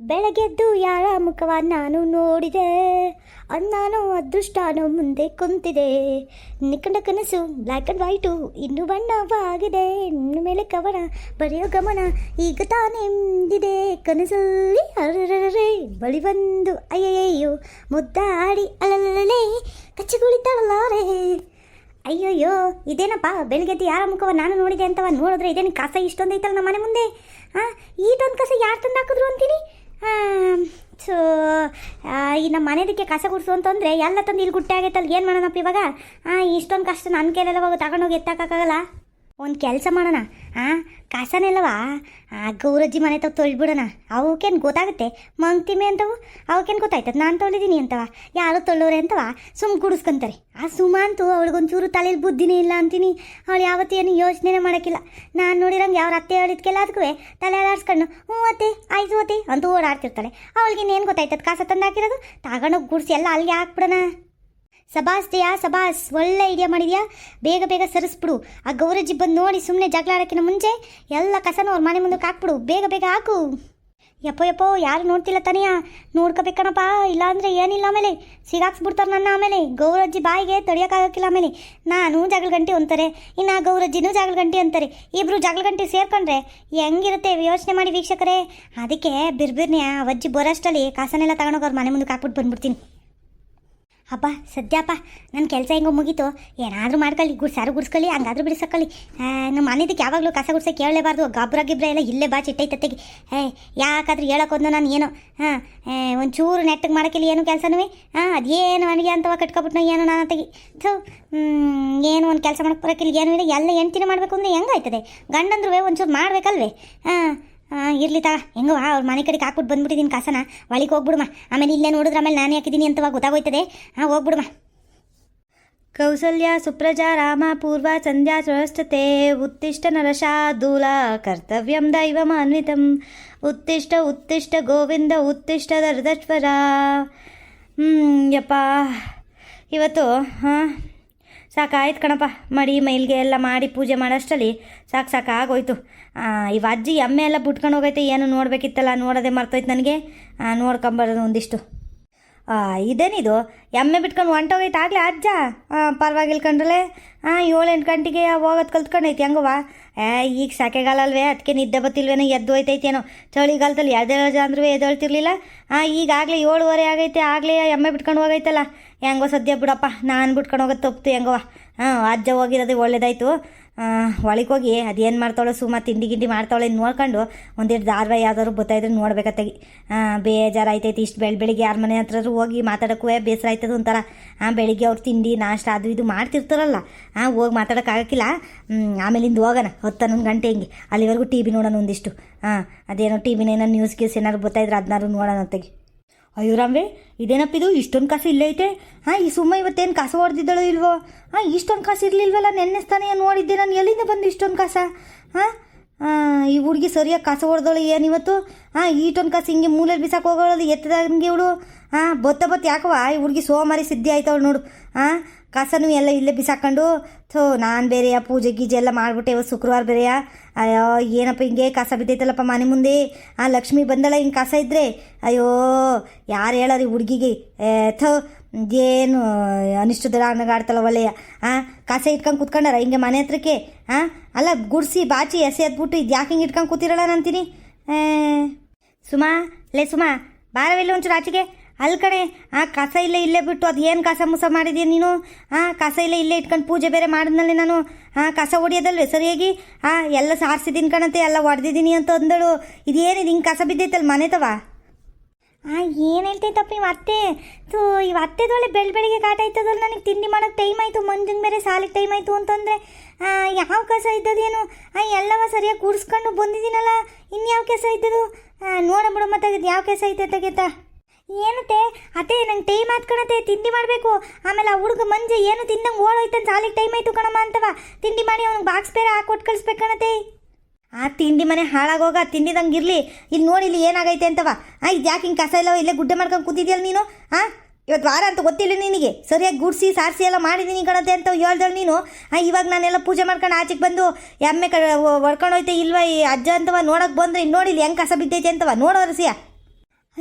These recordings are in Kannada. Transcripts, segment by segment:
ಬೆಳಗೆದ್ದು ಯಾರ ಮುಖವ ನಾನು ನೋಡಿದೆ, ನಾನು ಅದೃಷ್ಟನೋ ಮುಂದೆ ಕುಂತಿದೆ. ನಿಕ್ಕಂಡ ಕನಸು ಬ್ಲ್ಯಾಕ್ ಆ್ಯಂಡ್ ವೈಟು ಇನ್ನು ಬಣ್ಣವಾಗಿದೆ. ಇನ್ನು ಮೇಲೆ ಕವನ ಬರೆಯೋ ಗಮನ ಈಗ ತಾನೇ ಎಂದಿದೆ. ಕನಸಲ್ಲಿ ಅರರೇ ಬಳಿ ಬಂದು ಅಯ್ಯಯ್ಯೋ ಮುದ್ದಾಡಿ ಅಲ್ಲಲ್ಲೇ ಕಚ್ಚಿಗುಳಿತಾಳಲಾರೆ. ಅಯ್ಯೋಯ್ಯೋ ಇದೇನಪ್ಪ ಬೆಳಗ್ಗೆದ್ದು ಯಾರ ಮುಖವ ನಾನು ನೋಡಿದೆ ಅಂತವ ನೋಡಿದ್ರೆ ಇದೇನು ಕಸ ಇಷ್ಟೊಂದು ಐತಲ್ಲ ನಮ್ಮ ಮನೆ ಮುಂದೆ. ಈಟೊಂದು ಕಸ ಯಾರು ತಂದು ಹಾಕಿದ್ರು ಅಂತೀನಿ. ಸೊ ಈ ನಮ್ಮ ಮನೆದಕ್ಕೆ ಕಸ ಗುಡಿಸು ಅಂತಂದರೆ ಎಲ್ಲ ತಂದು ಇಲ್ಲಿ ಗುಟ್ಟೆ ಆಗೈತಲ್ಲ, ಏನು ಮಾಡೋಣಪ್ಪ ಇವಾಗ? ಇಷ್ಟೊಂದು ಕಷ್ಟ ನನ್ನ ಕೈಲೆಲ್ಲ ಹೋಗಿ ತಗೊಂಡೋಗಿ ಎತ್ತಾಕಾಗಲ್ಲ. ಒಂದು ಕೆಲಸ ಮಾಡೋಣ, ಕಸನೆಲ್ಲವ ಗೌರಜ್ಜಿ ಮನೆ ತಗ ತೊಳ್ಬಿಡೋಣ. ಅವಕ್ಕೇನು ಗೊತ್ತಾಗುತ್ತೆ ಮಂಗ್ತಿಮೆ ಅಂತವು, ಅವಕ್ಕೇನು ಗೊತ್ತಾಯ್ತದ ನಾನು ತೊಳಿದೀನಿ ಅಂತವ, ಯಾರು ತೊಳ್ಳೋರೆ ಅಂತವ ಸುಮ್ಮ ಗುಡಿಸ್ಕೊಂತಾರೆ. ಆ ಸುಮ ಅಂತೂ ಅವಳಿಗೊಂಚೂರು ತಲೆಯಲ್ಲಿ ಬುದ್ಧಿನೇ ಇಲ್ಲ ಅಂತೀನಿ. ಅವಳು ಯಾವತ್ತೇನು ಯೋಚನೆ ಮಾಡೋಕ್ಕಿಲ್ಲ. ನಾನು ನೋಡಿರಂಗೆ ಅವ್ರ ಅತ್ತೆ ಹೇಳಿದ್ಕೆಲ್ಲ ಅದಕ್ಕೂ ತಲೆ ಆಡಿಸ್ಕೊಂಡು ಹ್ಞೂ ಅತ್ತೆ ಆಯ್ತು ಅತ್ತೆ ಅಂತೂ ಓಡಾಡ್ತಿರ್ತಾಳೆ. ಅವಳಿಗೇನೇನು ಗೊತ್ತಾಯ್ತದ ಕಸ ತಂದು ಹಾಕಿರೋದು? ತಗೊಂಡೋಗಿ ಗುಡಿಸಿ ಎಲ್ಲ ಅಲ್ಲಿಗೆ ಹಾಕ್ಬಿಡೋಣ. ಸಬಾಸ್ ಜಯ ಸಬಾಸ್, ಒಳ್ಳೆ ಐಡಿಯಾ ಮಾಡಿದ್ಯಾ. ಬೇಗ ಬೇಗ ಸರಿಸ್ಬಿಡು. ಆ ಗೌರಜ್ಜಿ ಬಂದು ನೋಡಿ ಸುಮ್ಮನೆ ಜಗಳ ಆಡೋಕ್ಕಿಂತ ಮುಂಚೆ ಎಲ್ಲ ಕಸನೂ ಅವ್ರ ಮನೆ ಮುಂದಕ್ಕೆ ಹಾಕ್ಬಿಡು. ಬೇಗ ಬೇಗ ಹಾಕು. ಯಪ್ಪೋ ಯಾರು ನೋಡ್ತಿಲ್ಲ ತಾನೆಯಾ? ನೋಡ್ಕೋಬೇಕಣಪ್ಪ, ಇಲ್ಲಾಂದರೆ ಏನಿಲ್ಲ ಆಮೇಲೆ ಸಿಗಾಕ್ಸ್ಬಿಡ್ತಾರೆ ನನ್ನ. ಆಮೇಲೆ ಗೌರಜ್ಜಿ ಬಾಯಿಗೆ ತಡಿಯೋಕ್ಕಾಗಕ್ಕಿಲ್ಲ. ಆಮೇಲೆ ನಾನು ಜಗಳ ಗಂಟೆ ಅಂತಾರೆ, ಇನ್ನು ಗೌರಜ್ಜಿನೂ ಜಗಳ ಗಂಟೆ ಅಂತಾರೆ. ಇಬ್ಬರು ಜಗಳ ಗಂಟೆ ಸೇರ್ಕೊಂಡ್ರೆ ಹೆಂಗಿರುತ್ತೆ ಯೋಚನೆ ಮಾಡಿ ವೀಕ್ಷಕರೇ. ಅದಕ್ಕೆ ಬಿರ್ಬಿರ್ನೆ ಅವಜ್ಜಿ ಬರೋಷ್ಟಲ್ಲಿ ಕಸನೆಲ್ಲ ತಗೊಂಡೋಗಿ ಅವ್ರ ಮನೆ ಮುಂದಕ್ಕೆ ಹಾಕ್ಬಿಟ್ಟು ಬಂದ್ಬಿಡ್ತೀನಿ. ಹಬ್ಬ ಸದ್ಯಪ್ಪ ನನ್ನ ಕೆಲಸ ಹೆಂಗೋ ಮುಗೀತು. ಏನಾದರೂ ಮಾಡ್ಕೊಳ್ಳಿ, ಸಾರು ಗುಡಿಸ್ಕೊಳ್ಳಿ, ಹಂಗಾದ್ರೂ ಬಿಡಿಸಕ್ಕಲ್ಲಿ. ನಮ್ಮ ಮನೆದಕ್ಕೆ ಯಾವಾಗಲೂ ಕಸ ಗುಡ್ಸೋಕೆ ಕೇಳಲೇಬಾರ್ದು. ಗಿಬ್ರ ಎಲ್ಲ ಇಲ್ಲೇ ಬಾ ಚಿಟ್ಟೈತತ್ತೆಗೆ. ಯಾಕಾದ್ರೂ ಹೇಳೋಕೊಂದು ನಾನು ಏನೋ ಒಂಚೂರು ನೆಟ್ಟಗೆ ಮಾಡೋಕ್ಕಿಲ್ಲ ಏನು ಕೆಲಸನೂ. ಅದೇನು ನನಗೆ ಅಂತವ ಕಟ್ಕೊಬಿಟ್ಟು ಏನೋ ನಾನು ತೆಗಿ ಏನು ಒಂದು ಕೆಲಸ ಮಾಡೋಕ್ಕೆ ಬರೋಕ್ಕಿಲ್ಲ ಏನೂ ಇಲ್ಲ. ಎಲ್ಲ ಹೆಂಡ್ತಿನೇ ಮಾಡಬೇಕು ಅಂದರೆ ಹೆಂಗಾಯ್ತದೆ? ಗಂಡಂದ್ರೂ ಒಂಚೂರು ಮಾಡಬೇಕಲ್ವೇ? ಇರ್ಲಿ ತಾ ಹೆಂಗೋ ಅವ್ರ ಮನೆ ಕಡೆಗೆ ಹಾಕ್ಬಿಟ್ಟು ಬಂದ್ಬಿಟ್ಟಿದ್ದೀನಿ ಕಸನ. ಒಳಗೆ ಹೋಗ್ಬಿಡುಮ. ಆಮೇಲೆ ಇಲ್ಲೇ ನೋಡಿದ್ರೆ ಆಮೇಲೆ ನಾನೇ ಹಾಕಿದ್ದೀನಿ ಅಂತವ ಗೊತ್ತಾಗೋಯ್ತದೆ. ಹೋಗ್ಬಿಡುಮ. ಕೌಸಲ್ಯ ಸುಪ್ರಜಾ ರಾಮ ಪೂರ್ವ ಸಂಧ್ಯಾ ಸ್ವಸ್ಥತೆ ಉತ್ತಿಷ್ಟ ನರಶಾರ್ದೂಲ ಕರ್ತವ್ಯಂ ದೈವಮಾನ್ವಿತಂ ಉತ್ತಿಷ್ಟ ಉತ್ತಿಷ್ಟ ಗೋವಿಂದ ಉತ್ತಿಷ್ಟ ದರ್ದಶ್ವರ. ಯಪ್ಪ ಇವತ್ತು ಸಾಕಾಯ್ತು ಕಣಪ್ಪ. ಮಡಿ ಮೈಲ್ಗೆ ಎಲ್ಲ ಮಾಡಿ ಪೂಜೆ ಮಾಡೋಷ್ಟರಲ್ಲಿ ಸಾಕಾಗೋಯ್ತು. ಇವ ಅಜ್ಜಿ ಎಮ್ಮೆ ಎಲ್ಲ ಬಿಟ್ಕೊಂಡು ಹೋಗೈತೆ, ಏನು ನೋಡಬೇಕಿತ್ತಲ್ಲ, ನೋಡೋದೇ ಮರ್ತೋಯ್ತು ನನಗೆ. ನೋಡ್ಕೊಂಬರೋದು ಒಂದಿಷ್ಟು. ಇದೇನಿದು ಎಮ್ಮೆ ಬಿಟ್ಕೊಂಡು ಹೊಂಟೋಗೈತೆ ಆಗಲೇ ಅಜ್ಜ? ಪರವಾಗಿಲ್ಲ ಕಂಡ್ರಲೆ. 7-8 ಗಂಟೆಗೆ ಹೋಗೋದು ಕಲ್ತ್ಕೊಂಡೈತಿ ಹೆಂಗವ. ಈಗ ಸಾಕೆಗಾಲ ಅಲ್ವೇ, ಅದಕ್ಕೆ ನಿದ್ದೆ ಬತ್ತಿಲ್ವೇನೋ, ಎದ್ದು ಹೋಯ್ತೈತೇನೋ. ಚಳಿಗಾಲದಲ್ಲಿ ಎದ್ದೇಳೋದು ಅಂದ್ರೂ ಎದ್ದೇಳ್ತಿರ್ಲಿಲ್ಲ. ಈಗಾಗಲೇ 7:15 ಆಗೈತೆ, ಆಗಲೇ ಎಮ್ಮೆ ಬಿಟ್ಕೊಂಡು ಹೋಗೈತಲ್ಲ. ಹೆಂಗೋ ಸದ್ಯ ಬಿಡಪ್ಪ, ನಾನು ಬಿಟ್ಕೊಂಡು ಹೋಗೋದು ತಪ್ಪಿತು ಹೆಂಗವ. ಅಜ್ಜ ಹೋಗಿರೋದು ಒಳ್ಳೇದಾಯ್ತು. ಒಳಗೆ ಹೋಗಿ ಅದೇನು ಮಾಡ್ತಾವಳು ಸುಮ್ಮ ತಿಂಡಿ ಗಿಂಡಿ ಮಾಡ್ತಾವಳೆ ನೋಡ್ಕೊಂಡು ಒಂದೆರಡು ಧಾರಾವಾಹಿ ಯಾವ್ದಾದ್ರು ಗೊತ್ತಾಯಿದ್ರೆ ನೋಡ್ಬೇಕತ್ತಾಗಿ. ಬೇಜಾರಾಯ್ತೈತಿ. ಇಷ್ಟು ಬೆಳಿಗ್ಗೆ ಯಾರ ಮನೆ ಹತ್ರ ಹೋಗಿ ಮಾತಾಡೋಕ್ಕೂ ಬೇಸರ ಆಯ್ತದ ಒಂಥರ. ಬೆಳಿಗ್ಗೆ ಅವ್ರು ತಿಂಡಿ ನಾಷ್ಟ ಅದು ಇದು ಮಾಡ್ತಿರ್ತಾರಲ್ಲ, ಹೋಗಿ ಮಾತಾಡೋಕ್ಕಾಗಕ್ಕಿಲ್ಲ. ಆಮೇಲಿಂದ ಹೋಗೋಣ 10-11 ಗಂಟೆ ಹಿಂಗೆ. ಅಲ್ಲಿವರೆಗೂ ಟಿ ವಿ ನೋಡೋಣ ಒಂದಿಷ್ಟು. ಅದೇನೋ ಟಿ ವಿನ ಏನೋ ನ್ಯೂಸ್ ಗೀಸ್ ಏನಾದ್ರು ಗೊತ್ತಾಯಿದ್ರೆ ಅದನ್ನಾರು ನೋಡೋಣ ಅಂತಾಗಿ. ಅಯ್ಯೋ ರಾಮ್ವೆ, ಇದೇನಪ್ಪ ಇದು ಇಷ್ಟೊಂದು ಕಾಸು ಇಲ್ಲೇ ಐತೆ. ಈ ಸುಮ್ಮ ಇವತ್ತೇನು ಕಸ ಹೊಡೆದಿದ್ದಳೋ ಇಲ್ವೋ? ಇಷ್ಟೊಂದು ಕಾಸು ಇರಲಿಲ್ವಲ್ಲ ನೆನ್ನೆಸ್ತಾನೆ ನೋಡಿದ್ದೆ ನಾನು. ಎಲ್ಲಿಂದ ಬಂದು ಇಷ್ಟೊಂದು ಕಾಸ? ಈ ಹುಡುಗಿ ಸರಿಯಾಗಿ ಕಸ ಹೊಡೆದಳು ಏನಿವತ್ತು? ಈಟೊಂದು ಕಾಸು ಹಿಂಗೆ ಮೂಲೆಯಲ್ಲಿ ಬಿಸಾಕ ಹೋಗೋಳು ಎತ್ತದಂಗೆ ಇವಳು. ಬೊತ್ತ ಯಾಕವ ಈ ಹುಡುಗಿ ಸೋಮಾರಿ ಸಿದ್ಧಿ ಆಯ್ತವಳು ನೋಡು. ಕಸನೂ ಎಲ್ಲ ಇಲ್ಲೇ ಬಿಸಾಕೊಂಡು ನಾನು ಬೇರೆಯಾ ಪೂಜೆ ಗೀಜೆ ಎಲ್ಲ ಮಾಡಿಬಿಟ್ಟೆ. ಇವತ್ತು ಶುಕ್ರವಾರ ಬೇರೆಯಾ. ಅಯ್ಯೋ ಏನಪ್ಪ ಹಿಂಗೆ ಕಸ ಬಿದ್ದೈತಲ್ಲಪ್ಪ ಮನೆ ಮುಂದೆ. ಲಕ್ಷ್ಮಿ ಬಂದಳ ಹಿಂಗೆ ಕಸ ಇದ್ದರೆ ಅಯ್ಯೋ ಯಾರು ಹೇಳೋರಿ ಹುಡುಗಿಗೆ. ಏನು ಅನಿಷ್ಟದ ಆಡ್ತಾಳ ಒಳ್ಳೆಯ. ಕಸ ಇಟ್ಕೊಂಡು ಕೂತ್ಕೊಂಡಾರ ಹಿಂಗೆ ಮನೆ ಹತ್ರಕ್ಕೆ. ಅಲ್ಲ ಗುಡಿಸಿ ಬಾಚಿ ಎಸೆದ್ಬಿಟ್ಟು ಇದು ಯಾಕೆ ಹಿಂಗೆ ಇಟ್ಕೊಂಡು ಕೂತಿರಲ್ಲ ಅಂತೀನಿ. ಸುಮಾ ಸುಮಾ ಬಾರವಿಲ್ಲ ಒಂಚೂರು ಆಚೆಗೆ. ಅಲ್ಲಿ ಕಣೆ ಕಸ ಇಲ್ಲೇ ಬಿಟ್ಟು ಅದು ಏನು ಕಸ ಮುಸ ಮಾಡಿದೀಯ ನೀನು? ಕಸ ಇಲ್ಲೇ ಇಟ್ಕೊಂಡು ಪೂಜೆ ಬೇರೆ ಮಾಡಿದ್ನಲ್ಲಿ ನಾನು. ಕಸ ಹೊಡಿಯೋದಲ್ವೇ ಸರಿಯಾಗಿ? ಎಲ್ಲ ಸಾರಿಸಿದ್ದೀನಿ ಕಣಂತೆ, ಎಲ್ಲ ಹೊಡೆದಿದ್ದೀನಿ ಅಂತ ಅಂದಳು. ಇದೇನಿದು ಹಿಂಗೆ ಕಸ ಬಿದ್ದೈತಲ್ಲ ಮನೆ ತವ? ಏನು ಹೇಳ್ತೈತಪ್ಪ ಇವ ಅತ್ತೆ. ಇವ ಅತ್ತೆದೊಳ್ಳೆ ಬೆಳಿಗ್ಗೆ ಕಾಟ ಆಯ್ತದಲ್ಲ. ನನಗೆ ತಿಂಡಿ ಮಾಡೋಕ್ಕೆ ಟೈಮ್ ಆಯಿತು, ಮಂಜಂಗೆ ಬೇರೆ ಸಾಲಿಗೆ ಟೈಮ್ ಆಯಿತು ಅಂತಂದರೆ ಯಾವ ಕಸ ಇದ್ದದೇನು? ಎಲ್ಲವ ಸರಿಯಾಗಿ ಕೂಡಿಸ್ಕೊಂಡು ಬಂದಿದ್ದೀನಲ್ಲ, ಇನ್ಯಾವ ಕೆಲಸ ಇದ್ದದು? ನೋಡಬಿಡು ಮತ್ತೆ ಯಾವ ಕೆಲಸ ಐತೆ ತೆಗೆತ. ಏನತ್ತೆ ಅತ್ತೆ ನಂಗೆ ಟೈಮ್ ಆತ್ಕಣತ್ತೆ, ತಿಂಡಿ ಮಾಡಬೇಕು. ಆಮೇಲೆ ಆ ಹುಡುಗ ಮಂಜೆ ಏನು ತಿಂದಂಗೆ ಓಡೋಯ್ತಾನೆ, ಸಾಲಿಗೆ ಟೈಮ್ ಆಯಿತು ಕಣಮ್ಮ ಅಂತವ. ತಿಂಡಿ ಮಾಡಿ ಅವ್ನಿಗೆ ಬಾಕ್ಸ್ ಬೇರೆ ಹಾಕೊಟ್ಟು ಕಳಿಸ್ಬೇಕಣತ್ತೆ. ತಿಂಡಿ ಮನೆ ಹಾಳಾಗೋಗ ತಿಂಡಿದಂಗೆ ಇರಲಿ. ಇಲ್ಲಿ ನೋಡಿ ಇಲ್ಲಿ ಏನಾಗೈತೆ ಅಂತವ. ಇದು ಯಾಕೆ ಹಿಂಗೆ ಕಸ ಎಲ್ಲ ಇಲ್ಲೇ ಗುಡ್ಡೆ ಮಾಡ್ಕೊಂಡು ಕೂತಿದ್ಯಲ್ಲ ನೀನು? ಇವತ್ತು ವಾರ ಅಂತ ಗೊತ್ತಿಲ್ಲ ನಿನಗೆ. ಸರಿಯಾಗಿ ಗುಡಿಸಿ ಸಾರಿಸಿ ಎಲ್ಲ ಮಾಡಿದ್ದೀನಿ ಕಣತೆ ಅಂತ ಹೇಳ್ದಳು ನೀನು. ಇವಾಗ ನಾನೆಲ್ಲ ಪೂಜೆ ಮಾಡ್ಕೊಂಡು ಆಚೆಗೆ ಬಂದು ಎಮ್ಮೆ ಹೊಡ್ಕೊಂಡು ಹೋಯ್ತೆ ಇಲ್ವ ಈ ಅಜ್ಜ ಅಂತವ ನೋಡೋಕೆ ಬಂದ್ರೆ ನೋಡಿ ಇಲ್ಲಿ ಹೆಂಗೆ ಕಸ ಬಿದ್ದೈತೆ ಅಂತವ ನೋಡೋರಸಿಯ.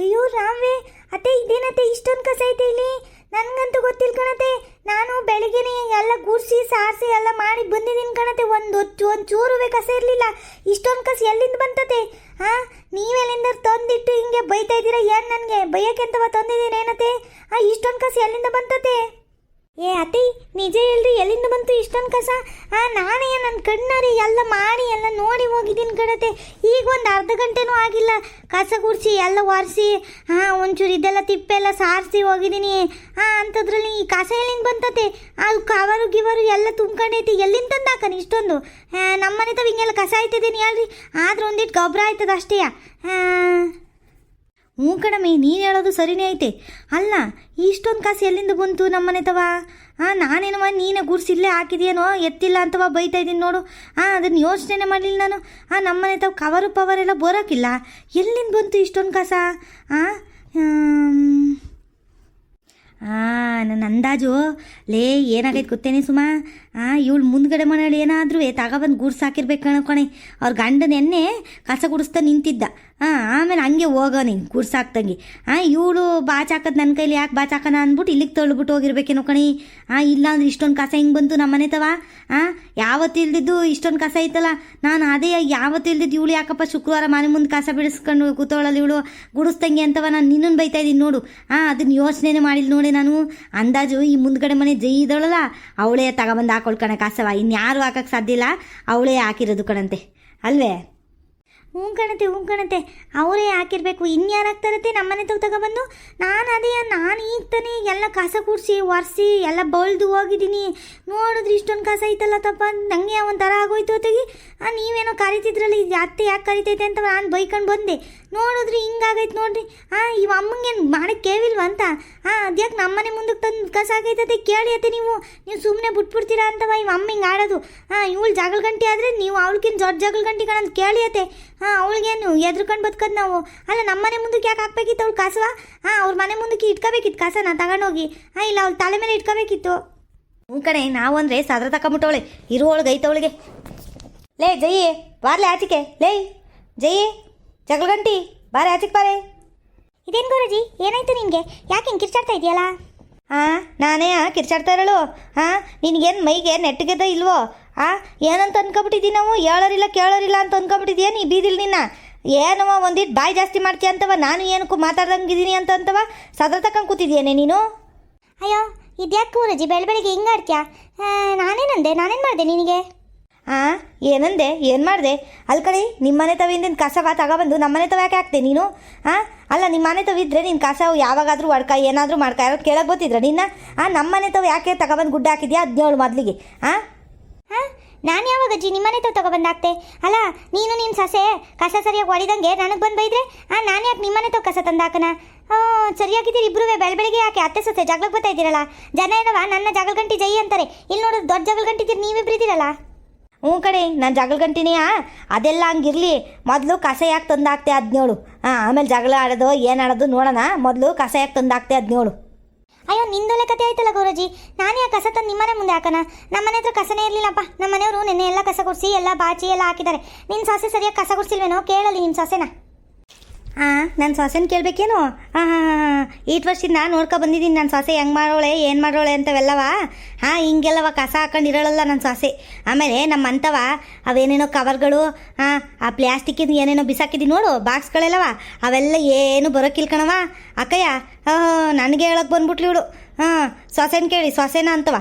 ಅಯ್ಯೋ ರಾವೇ, ಅತ್ತೆ ಇದೇನತ್ತೆ ಇಷ್ಟೊಂದು ಕಸ ಐತೆ ಇಲ್ಲಿ? ನನಗಂತೂ ಗೊತ್ತಿಲ್ಲ ಕಣತೆ. ನಾನು ಬೆಳಿಗ್ಗೆನೇ ಎಲ್ಲ ಗುಡಿಸಿ ಸಾರಿಸಿ ಎಲ್ಲ ಮಾಡಿ ಬಂದಿದ್ದೀನಿ ಕಣತೆ. ಒಂದು ಚೂರುವೆ ಕಸ ಇರಲಿಲ್ಲ. ಇಷ್ಟೊಂದು ಕಸ ಎಲ್ಲಿಂದ ಬಂತತೆ? ಹಾಂ, ನೀವೆಲ್ಲಿಂದ ತಂದಿಟ್ಟು ಹಿಂಗೆ ಬೈತಾ ಇದ್ದೀರಾ? ಏನು ನನಗೆ ಬೈಯಕ್ಕೆ ಅಂತವ ತಂದಿದ್ದೀನಿ ಏನತ್ತೆ? ಇಷ್ಟೊಂದು ಕಸ ಎಲ್ಲಿಂದ ಬಂತತೆ? ಏ ಅತ್ತೆ, ನಿಜ ಹೇಳ್ರಿ, ಎಲ್ಲಿಂದ ಬಂತು ಇಷ್ಟೊಂದು ಕಸ? ನಾನೇ ನನ್ನ ಕಣ್ಣಾರಿ ಎಲ್ಲ ಮಾಡಿ ಎಲ್ಲ ನೋಡಿ ಹೋಗಿದ್ದೀನಿ ಕಣತೆ. ಈಗ ಒಂದು ಅರ್ಧ ಗಂಟೆನೂ ಆಗಿಲ್ಲ ಕಸ ಗುಡಿಸಿ ಎಲ್ಲ ಒರೆಸಿ ಒಂಚೂರು ಇದೆಲ್ಲ ತಿಪ್ಪೆಲ್ಲ ಸಾರಿಸಿ ಹೋಗಿದ್ದೀನಿ. ಅಂಥದ್ರಲ್ಲಿ ಈ ಕಸ ಎಲ್ಲಿಂದ ಬಂತತೆ? ಅದು ಕವರು ಗಿವರು ಎಲ್ಲ ತುಂಬ್ಕೊಂಡೈತಿ. ಎಲ್ಲಿಂದ ತಂದು ಹಾಕನಿ ಇಷ್ಟೊಂದು? ನಮ್ಮನೆ ತಾವ ಹಿಂಗೆಲ್ಲ ಕಸ ಆಯ್ತದೇನು ಹೇಳ್ರಿ? ಆದ್ರೆ ಒಂದಿಟ್ಟು ಗೊಬ್ಬರ ಆಯ್ತದ ಅಷ್ಟೇ. ಹ್ಞೂ ಕಣಮ್ಮಿ, ನೀನು ಹೇಳೋದು ಸರಿನೇ ಐತೆ. ಅಲ್ಲ, ಇಷ್ಟೊಂದು ಕಾಸು ಎಲ್ಲಿಂದ ಬಂತು ನಮ್ಮನೆ ತವ? ನಾನೇನವ ನೀನೇ ಗುಡ್ಸಿಲ್ಲೇ ಹಾಕಿದೆಯೇನೋ, ಎತ್ತಿಲ್ಲ ಅಂತವ ಬೈತಾ ಇದ್ದೀನಿ ನೋಡು. ಅದನ್ನು ಯೋಚನೆ ಮಾಡಲಿಲ್ಲ ನಾನು. ನಮ್ಮನೆ ತಾವ ಕವರು ಪವರೆಲ್ಲ ಬರೋಕ್ಕಿಲ್ಲ. ಎಲ್ಲಿಂದ ಬಂತು ಇಷ್ಟೊಂದು ಕಾಸ? ನನ್ನ ಅಂದಾಜು ಲೇ ಏನಾಗೈತೆ ಗೊತ್ತೇನೆ ಸುಮಾ? ಇವಳು ಮುಂದ್ಗಡೆ ಮನೇಲಿ ಏನಾದರೂ ತಗೊಬಂದು ಗುಡ್ಸಿ ಹಾಕಿರ್ಬೇಕು ಕಣೆ. ಅವ್ರ ಗಂಡನ ಎಣ್ಣೆ ಕಸ ಗುಡಿಸ್ತಾ ನಿಂತಿದ್ದ. ಆಮೇಲೆ ಹಂಗೆ ಹೋಗೋನಿ ಗುಡ್ಸಾಕ್ತಂಗೆ. ಇವಳು ಬಾಚಾಕದು ನನ್ನ ಕೈಲಿ ಯಾಕೆ ಬಾಚಾಕನ ಅಂದ್ಬಿಟ್ಟು ಇಲ್ಲಿಗೆ ತಳ್ಳಿಬಿಟ್ಟು ಹೋಗಿರ್ಬೇಕೇನೋ ಕಣಿ. ಇಲ್ಲ ಅಂದ್ರೆ ಇಷ್ಟೊಂದು ಕಸ ಹೆಂಗೆ ಬಂತು ನಮ್ಮನೆ ತವ? ಯಾವತ್ತು ಇಲ್ದಿದ್ದು ಇಷ್ಟೊಂದು ಕಸ ಐತಲ್ಲ. ನಾನು ಅದೇ ಯಾವತ್ತು ಇಲ್ದಿದ್ದು ಇವಳು ಯಾಕಪ್ಪ ಶುಕ್ರವಾರ ಮನೆ ಮುಂದೆ ಕಸ ಬಿಡಿಸ್ಕೊಂಡು ಕೂತವಳಲ್ಲಿ ಇವಳು ಗುಡಿಸ್ತಂಗೆ ಅಂತವ ನಾನು ನಿನ್ನನ್ನು ಬೈತಾ ಇದ್ದೀನಿ ನೋಡು. ಅದನ್ನು ಯೋಚನೆ ಮಾಡಿಲ್ಲ ನೋಡಿ ನಾನು. ಅಂದಾಜು ಈ ಮುಂದ್ಗಡೆ ಮನೆ ಜೈ ಇದ್ದವಳಲ್ಲ, ಅವಳೇ ತಗೊಬಂದು ಹಾಕೊಳ್ಕಣ ಕಸವ. ಇನ್ಯಾರು ಹಾಕಕ್ಕೆ ಸಾಧ್ಯ ಇಲ್ಲ, ಅವಳೇ ಹಾಕಿರೋದು ಕಣಂತೆ ಅಲ್ವೇ? ಹ್ಞೂ ಕಣತೆ, ಅವರೇ ಹಾಕಿರ್ಬೇಕು. ಇನ್ಯಾರು ಹಾಕ್ತಾರತ್ತೆ ನಮ್ಮನೆ ತಗೊಬಂದು? ನಾನು ಈಗ ತಾನೇ ಎಲ್ಲ ಕಸ ಕೂಡಿಸಿ ಒರೆಸಿ ಎಲ್ಲ ಬಳ್ದು ಹೋಗಿದ್ದೀನಿ. ನೋಡಿದ್ರೆ ಇಷ್ಟೊಂದು ಕಸ ಐತಲ್ಲ ತಪ್ಪ, ನನಗೆ ಒಂಥರ ಆಗೋಯ್ತು ಹೊತ್ತಿಗೆ. ನೀವೇನೋ ಕರಿತಿದ್ರಲ್ಲಿ, ಅತ್ತೆ ಯಾಕೆ ಕರಿತೈತೆ ಅಂತ ನಾನು ಬೈಕೊಂಡು ಬಂದೆ. ನೋಡಿದ್ರಿ ಹಿಂಗಾಗೈತೆ ನೋಡ್ರಿ. ಇವ ಅಮ್ಮಂಗೇನು ಮಾಡಕ್ಕೆ ಕೇಳಿಲ್ವ ಅಂತ? ಅದ್ಯಾಕೆ ನಮ್ಮನೆ ಮುಂದಕ್ಕೆ ತಂದು ಕಸ ಆಗೈತತೆ ಕೇಳಿ ಅತ್ತೆ. ನೀವು ಸುಮ್ಮನೆ ಬಿಟ್ಬಿಡ್ತೀರಾ ಅಂತವ ಇವ ಅಮ್ಮ ಹಿಂಗೆ ಆಡೋದು. ಇವಳು ಜಗಳ ಗಂಟೆ ಆದರೆ ನೀವು ಅವಳಿಗಿನ ದೊಡ್ಡ ಜಗಳ ಗಂಟೆ ಕಣಂತ ಕೇಳಿ ಅತ್ತೆ. ಅವಳಿಗೇನು ಎದ್ರುಕೊಂಡು ಬದುಕೋದು ನಾವು? ಅಲ್ಲ, ನಮ್ಮನೆ ಮುಂದಕ್ಕೆ ಯಾಕೆ ಹಾಕ್ಬೇಕಿತ್ತು ಅವಳು ಕಸವ? ಅವ್ರ ಮನೆ ಮುಂದಕ್ಕೆ ಇಟ್ಕೋಬೇಕಿತ್ತು ಕಸನ ತಗೊಂಡೋಗಿ. ಇಲ್ಲ ಅವಳು ತಲೆ ಮೇಲೆ ಇಟ್ಕೋಬೇಕಿತ್ತು. ಹ್ಞೂ ಕಣೆ, ನಾವು ಅಂದರೆ ಸದ್ರ ತಗೊಂಬಿಟ್ಟವಳೆ ಇರುವೊಳಗೆ ಐತವಳಿಗೆ. ಲೇ ಜಯಿ, ಬಾರ್ಲೆ ಆಚಿಕೆ. ಲೇ ಜಯಿ, ಜಗಳ ಗಂಟಿ ಬಾರೆ ಆಚಿಕೆ ಬಾರೆ. ಇದೇನು ಗುರೂಜಿ, ಏನಾಯ್ತು ನಿನಗೆ? ಯಾಕೆ ಹಿಂಗೆ ಕಿರ್ಚಾಡ್ತಾ ಇದೆಯಲ್ಲ? ನಾನೇ ಕಿರ್ಚಾಡ್ತಾ ಇರೋಳು. ನಿನಗೇನು ಮೈಗೆ ನೆಟ್ಟಗೆದ ಇಲ್ವೋ? ಏನಂತ ಅಂದ್ಕೊಬಿಟ್ಟಿದ್ದೀವಿ ನಾವು? ಹೇಳೋರಿಲ್ಲ ಕೇಳೋರಿಲ್ಲ ಅಂತ ಅಂದ್ಕೊಬಿಟ್ಟಿದ್ದೀಯ ನೀ ಬೀದಿಲ್ ನಿನ್ನ? ಏನವ ಒಂದಿಟ್ಟು ಬಾಯಿ ಜಾಸ್ತಿ ಮಾಡ್ತೀಯ ಅಂತವ? ನಾನು ಏನಕ್ಕೂ ಮಾತಾಡ್ದಂಗಿದ್ದೀನಿ ಅಂತವ ಸದ್ರ ತಗೊಂಡು ಕೂತಿದ್ದೀಯೇನೆ ನೀನು? ಅಯ್ಯೋ, ಇದ್ಯಾಕೆ ಗುರೂಜಿ ಬೆಳಬೆಳಿಗ್ಗೆ ಹಿಂಗೆ ಆಡ್ತೀಯ? ನಾನೇನು ಮಾಡಿದೆ ನಿನಗೆ? ಏನಂದೆ? ಏನು ಮಾಡಿದೆ? ಅಲ್ಲಿ ಕಡೆ ನಿಮ್ಮನೆ ತವಿಂದಿನ ಕಸವ ತಗೊಬಂದು ನಮ್ಮನೆ ತವ ಯಾಕೆ ಹಾಕ್ತೆ ನೀನು? ಅಲ್ಲ, ನಿಮ್ಮನೆ ತವಿದ್ರೆ ನಿನ್ನ ಕಸ ಯಾವಾಗಾದರೂ ಒಡ್ಕ ಏನಾದರೂ ಮಾಡ್ಕ ಯಾರು ಕೇಳಕ್ಕೆ ಗೊತ್ತಿದ್ರ ನಿನ್ನ? ನಮ್ಮನೆ ತವ ಯಾಕೆ ತಗೊಬಂದು ಗುಡ್ಡ ಹಾಕಿದ್ಯಾ? 17 ಮೊದಲಿಗೆ. ನಾನು ಯಾವಾಗ ಅಜ್ಜಿ ನಿಮ್ಮನೆ ತಗೊಬಂದು ಹಾಕ್ತೆ? ಅಲ್ಲ, ನೀನು ನಿನ್ನ ಸೊಸೆ ಕಸ ಸರಿಯಾಗಿ ಹೊಡಿದಂಗೆ ನನಗೆ ಬಂದು ಬೈದ್ರೆ ನಾನು ಯಾಕೆ ನಿಮ್ಮನೆ ತಗೋ ಕಸ ತಂದು ಹಾಕನ? ಸರಿಯಾಗಿದ್ದೀರಿ ಇಬ್ಬರು. ಬೆಳಬೆಳಿಗ್ಗೆ ಯಾಕೆ ಅತ್ತೆ ಸೊಸೆ ಜಗಳಕ್ಕೆ ಬರ್ತಾ ಇದ್ದೀರಲ್ಲ? ಜನ ಏನವ ನನ್ನ ಜಗಳ ಗಂಟಿ ಜೈ ಅಂತಾರೆ. ಇಲ್ಲಿ ನೋಡೋದು ದೊಡ್ಡ ಜಗಳ ಗಂಟಿದ್ದೀರಿ ನೀವಿಬ್ರು ಇದ್ದೀರಲ್ಲ. ಹ್ಞೂ ಕಡೆ, ನಾನು ಜಗಳ ಗಂಟಿನೇ. ಅದೆಲ್ಲ ಹಂಗಿರಲಿ. ಮೊದಲು ಕಸ ಯಾಕೆ ತಂದು ಹಾಕ್ತೆ 17? ಆಮೇಲೆ ಜಗಳ ಆಡೋದು ಏನು ಆಡೋದು ನೋಡೋಣ. ಮೊದಲು ಕಸ ಯಾಕೆ ತಂದು ಹಾಕ್ತೆ 17? ಅಯ್ಯೋ, ನಿಂದೊಲೆ ಕತೆ ಆಯ್ತಲ್ಲ ಗುರೂಜಿ. ನಾನು ಯಾಕೆ ಕಸ ತಂದು ನಿಮ್ಮನೆ ಮುಂದೆ ಹಾಕೋಣ? ನಮ್ಮನೆ ಹತ್ರ ಕಸನೇ ಇರಲಿಲ್ಲಪ್ಪ. ನಮ್ಮನೆಯವರು ನಿನ್ನೆ ಎಲ್ಲ ಕಸ ಗುಡಿಸಿ ಎಲ್ಲ ಬಾಚಿ ಎಲ್ಲ ಹಾಕಿದ್ದಾರೆ. ನಿನ್ನ ಸೊಸೆ ಸರಿಯಾಗಿ ಕಸ ಗುಡಿಸಿಲ್ವೇನೋ? ಕೇಳಲಿ ನಿನ್ನ ಸೊಸೆನ. ನನ್ನ ಸೊಸೆನ ಕೇಳಬೇಕೇನು? ಈಟ್ ವರ್ಷದಿಂದ ನೋಡ್ಕೊ ಬಂದಿದ್ದೀನಿ ನನ್ನ ಸೊಸೆ ಹೆಂಗೆ ಮಾಡೋಳೆ ಏನು ಮಾಡೋಳೆ ಅಂತವೆಲ್ಲವ. ಹಿಂಗೆಲ್ಲವ ಕಸ ಹಾಕೊಂಡಿರೋಳಲ್ಲ ನನ್ನ ಸೊಸೆ. ಆಮೇಲೆ ನಮ್ಮ ಅಂಥವ ಅವೇನೇನೋ ಕವರ್ಗಳು, ಆ ಪ್ಲ್ಯಾಸ್ಟಿಕ್ಕಿಂದು ಏನೇನೋ ಬಿಸಾಕಿದ್ದೀನಿ ನೋಡು ಬಾಕ್ಸ್ಗಳೆಲ್ಲವ, ಅವೆಲ್ಲ ಏನು ಬರೋಕ್ಕಿಲ್ಲ ಕಣವ. ಅಕ್ಕಯ್ಯ, ನನಗೆ ಹೇಳೋಕೆ ಬಂದ್ಬಿಟ್ಲಿ ಇವಳು. ಸೊಸೆನ ಕೇಳಿ, ಸೊಸೆನ ಅಂತವ.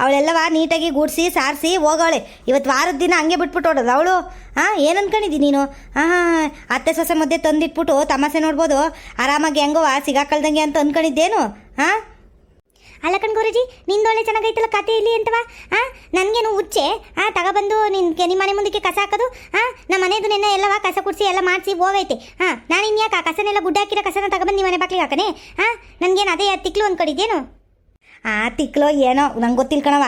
ಅವಳೆಲ್ಲವ ನೀಟಾಗಿ ಗುಡಿಸಿ ಸಾರಿಸಿ ಹೋಗೋಳೆ. ಇವತ್ತು ವಾರದ ದಿನ ಹಂಗೆ ಬಿಟ್ಬಿಟ್ಟು ಹೊಡೋದು ಅವಳು. ಏನು ಅನ್ಕೊಂಡಿದ್ದೀನಿ ನೀನು? ಅತ್ತೆ ಸೊಸೆ ಮಧ್ಯೆ ತಂದಿಟ್ಬಿಟ್ಟು ತಮಾಸೆ ನೋಡ್ಬೋದು, ಆರಾಮಾಗಿ ಹೆಂಗವ ಸಿಗಾಕಳ್ದಂಗೆ ಅಂತ ಅಂದ್ಕೊಂಡಿದ್ದೇನು? ಅಲ್ಲ ಕಣ್ ಗುರೂಜಿ, ನಿಂದೊಳ್ಳೆ ಚೆನ್ನಾಗೈತಲ್ಲ ಕತೆ ಇಲ್ಲಿ ಅಂತವ. ನನಗೇನು ಹುಚ್ಚೆ ತಗೊಬಂದು ನಿಮ್ಮ ಮನೆ ಮುಂದಕ್ಕೆ ಕಸ ಹಾಕೋದು? ನಮ್ಮ ಮನೆದು ನೆನ್ನೆ ಎಲ್ಲವ ಕಸ ಕುಡಿಸಿ ಎಲ್ಲ ಮಾಡಿಸಿ ಹೋಗೈತೆ. ನಾನು ಇನ್ಯಾಕೆ ಆ ಕಸನೆಲ್ಲ ಗುಡ್ಡ ಹಾಕಿರೋ ಕಸನ ತಗೊಬಂದು ನಿಮ್ಮ ಮನೆ ಬಾಕ್ಲಿಗೆ ಹಾಕನೆ? ನನಗೇನು ಅದೇ ತಿಕ್ಲು ಅಂದ್ಕೊಂಡಿದ್ದೇನು? ತಿಕ್ಲೋ ಏನೋ ನಂಗೆ ಗೊತ್ತಿಲ್ಲ ಕಣವ.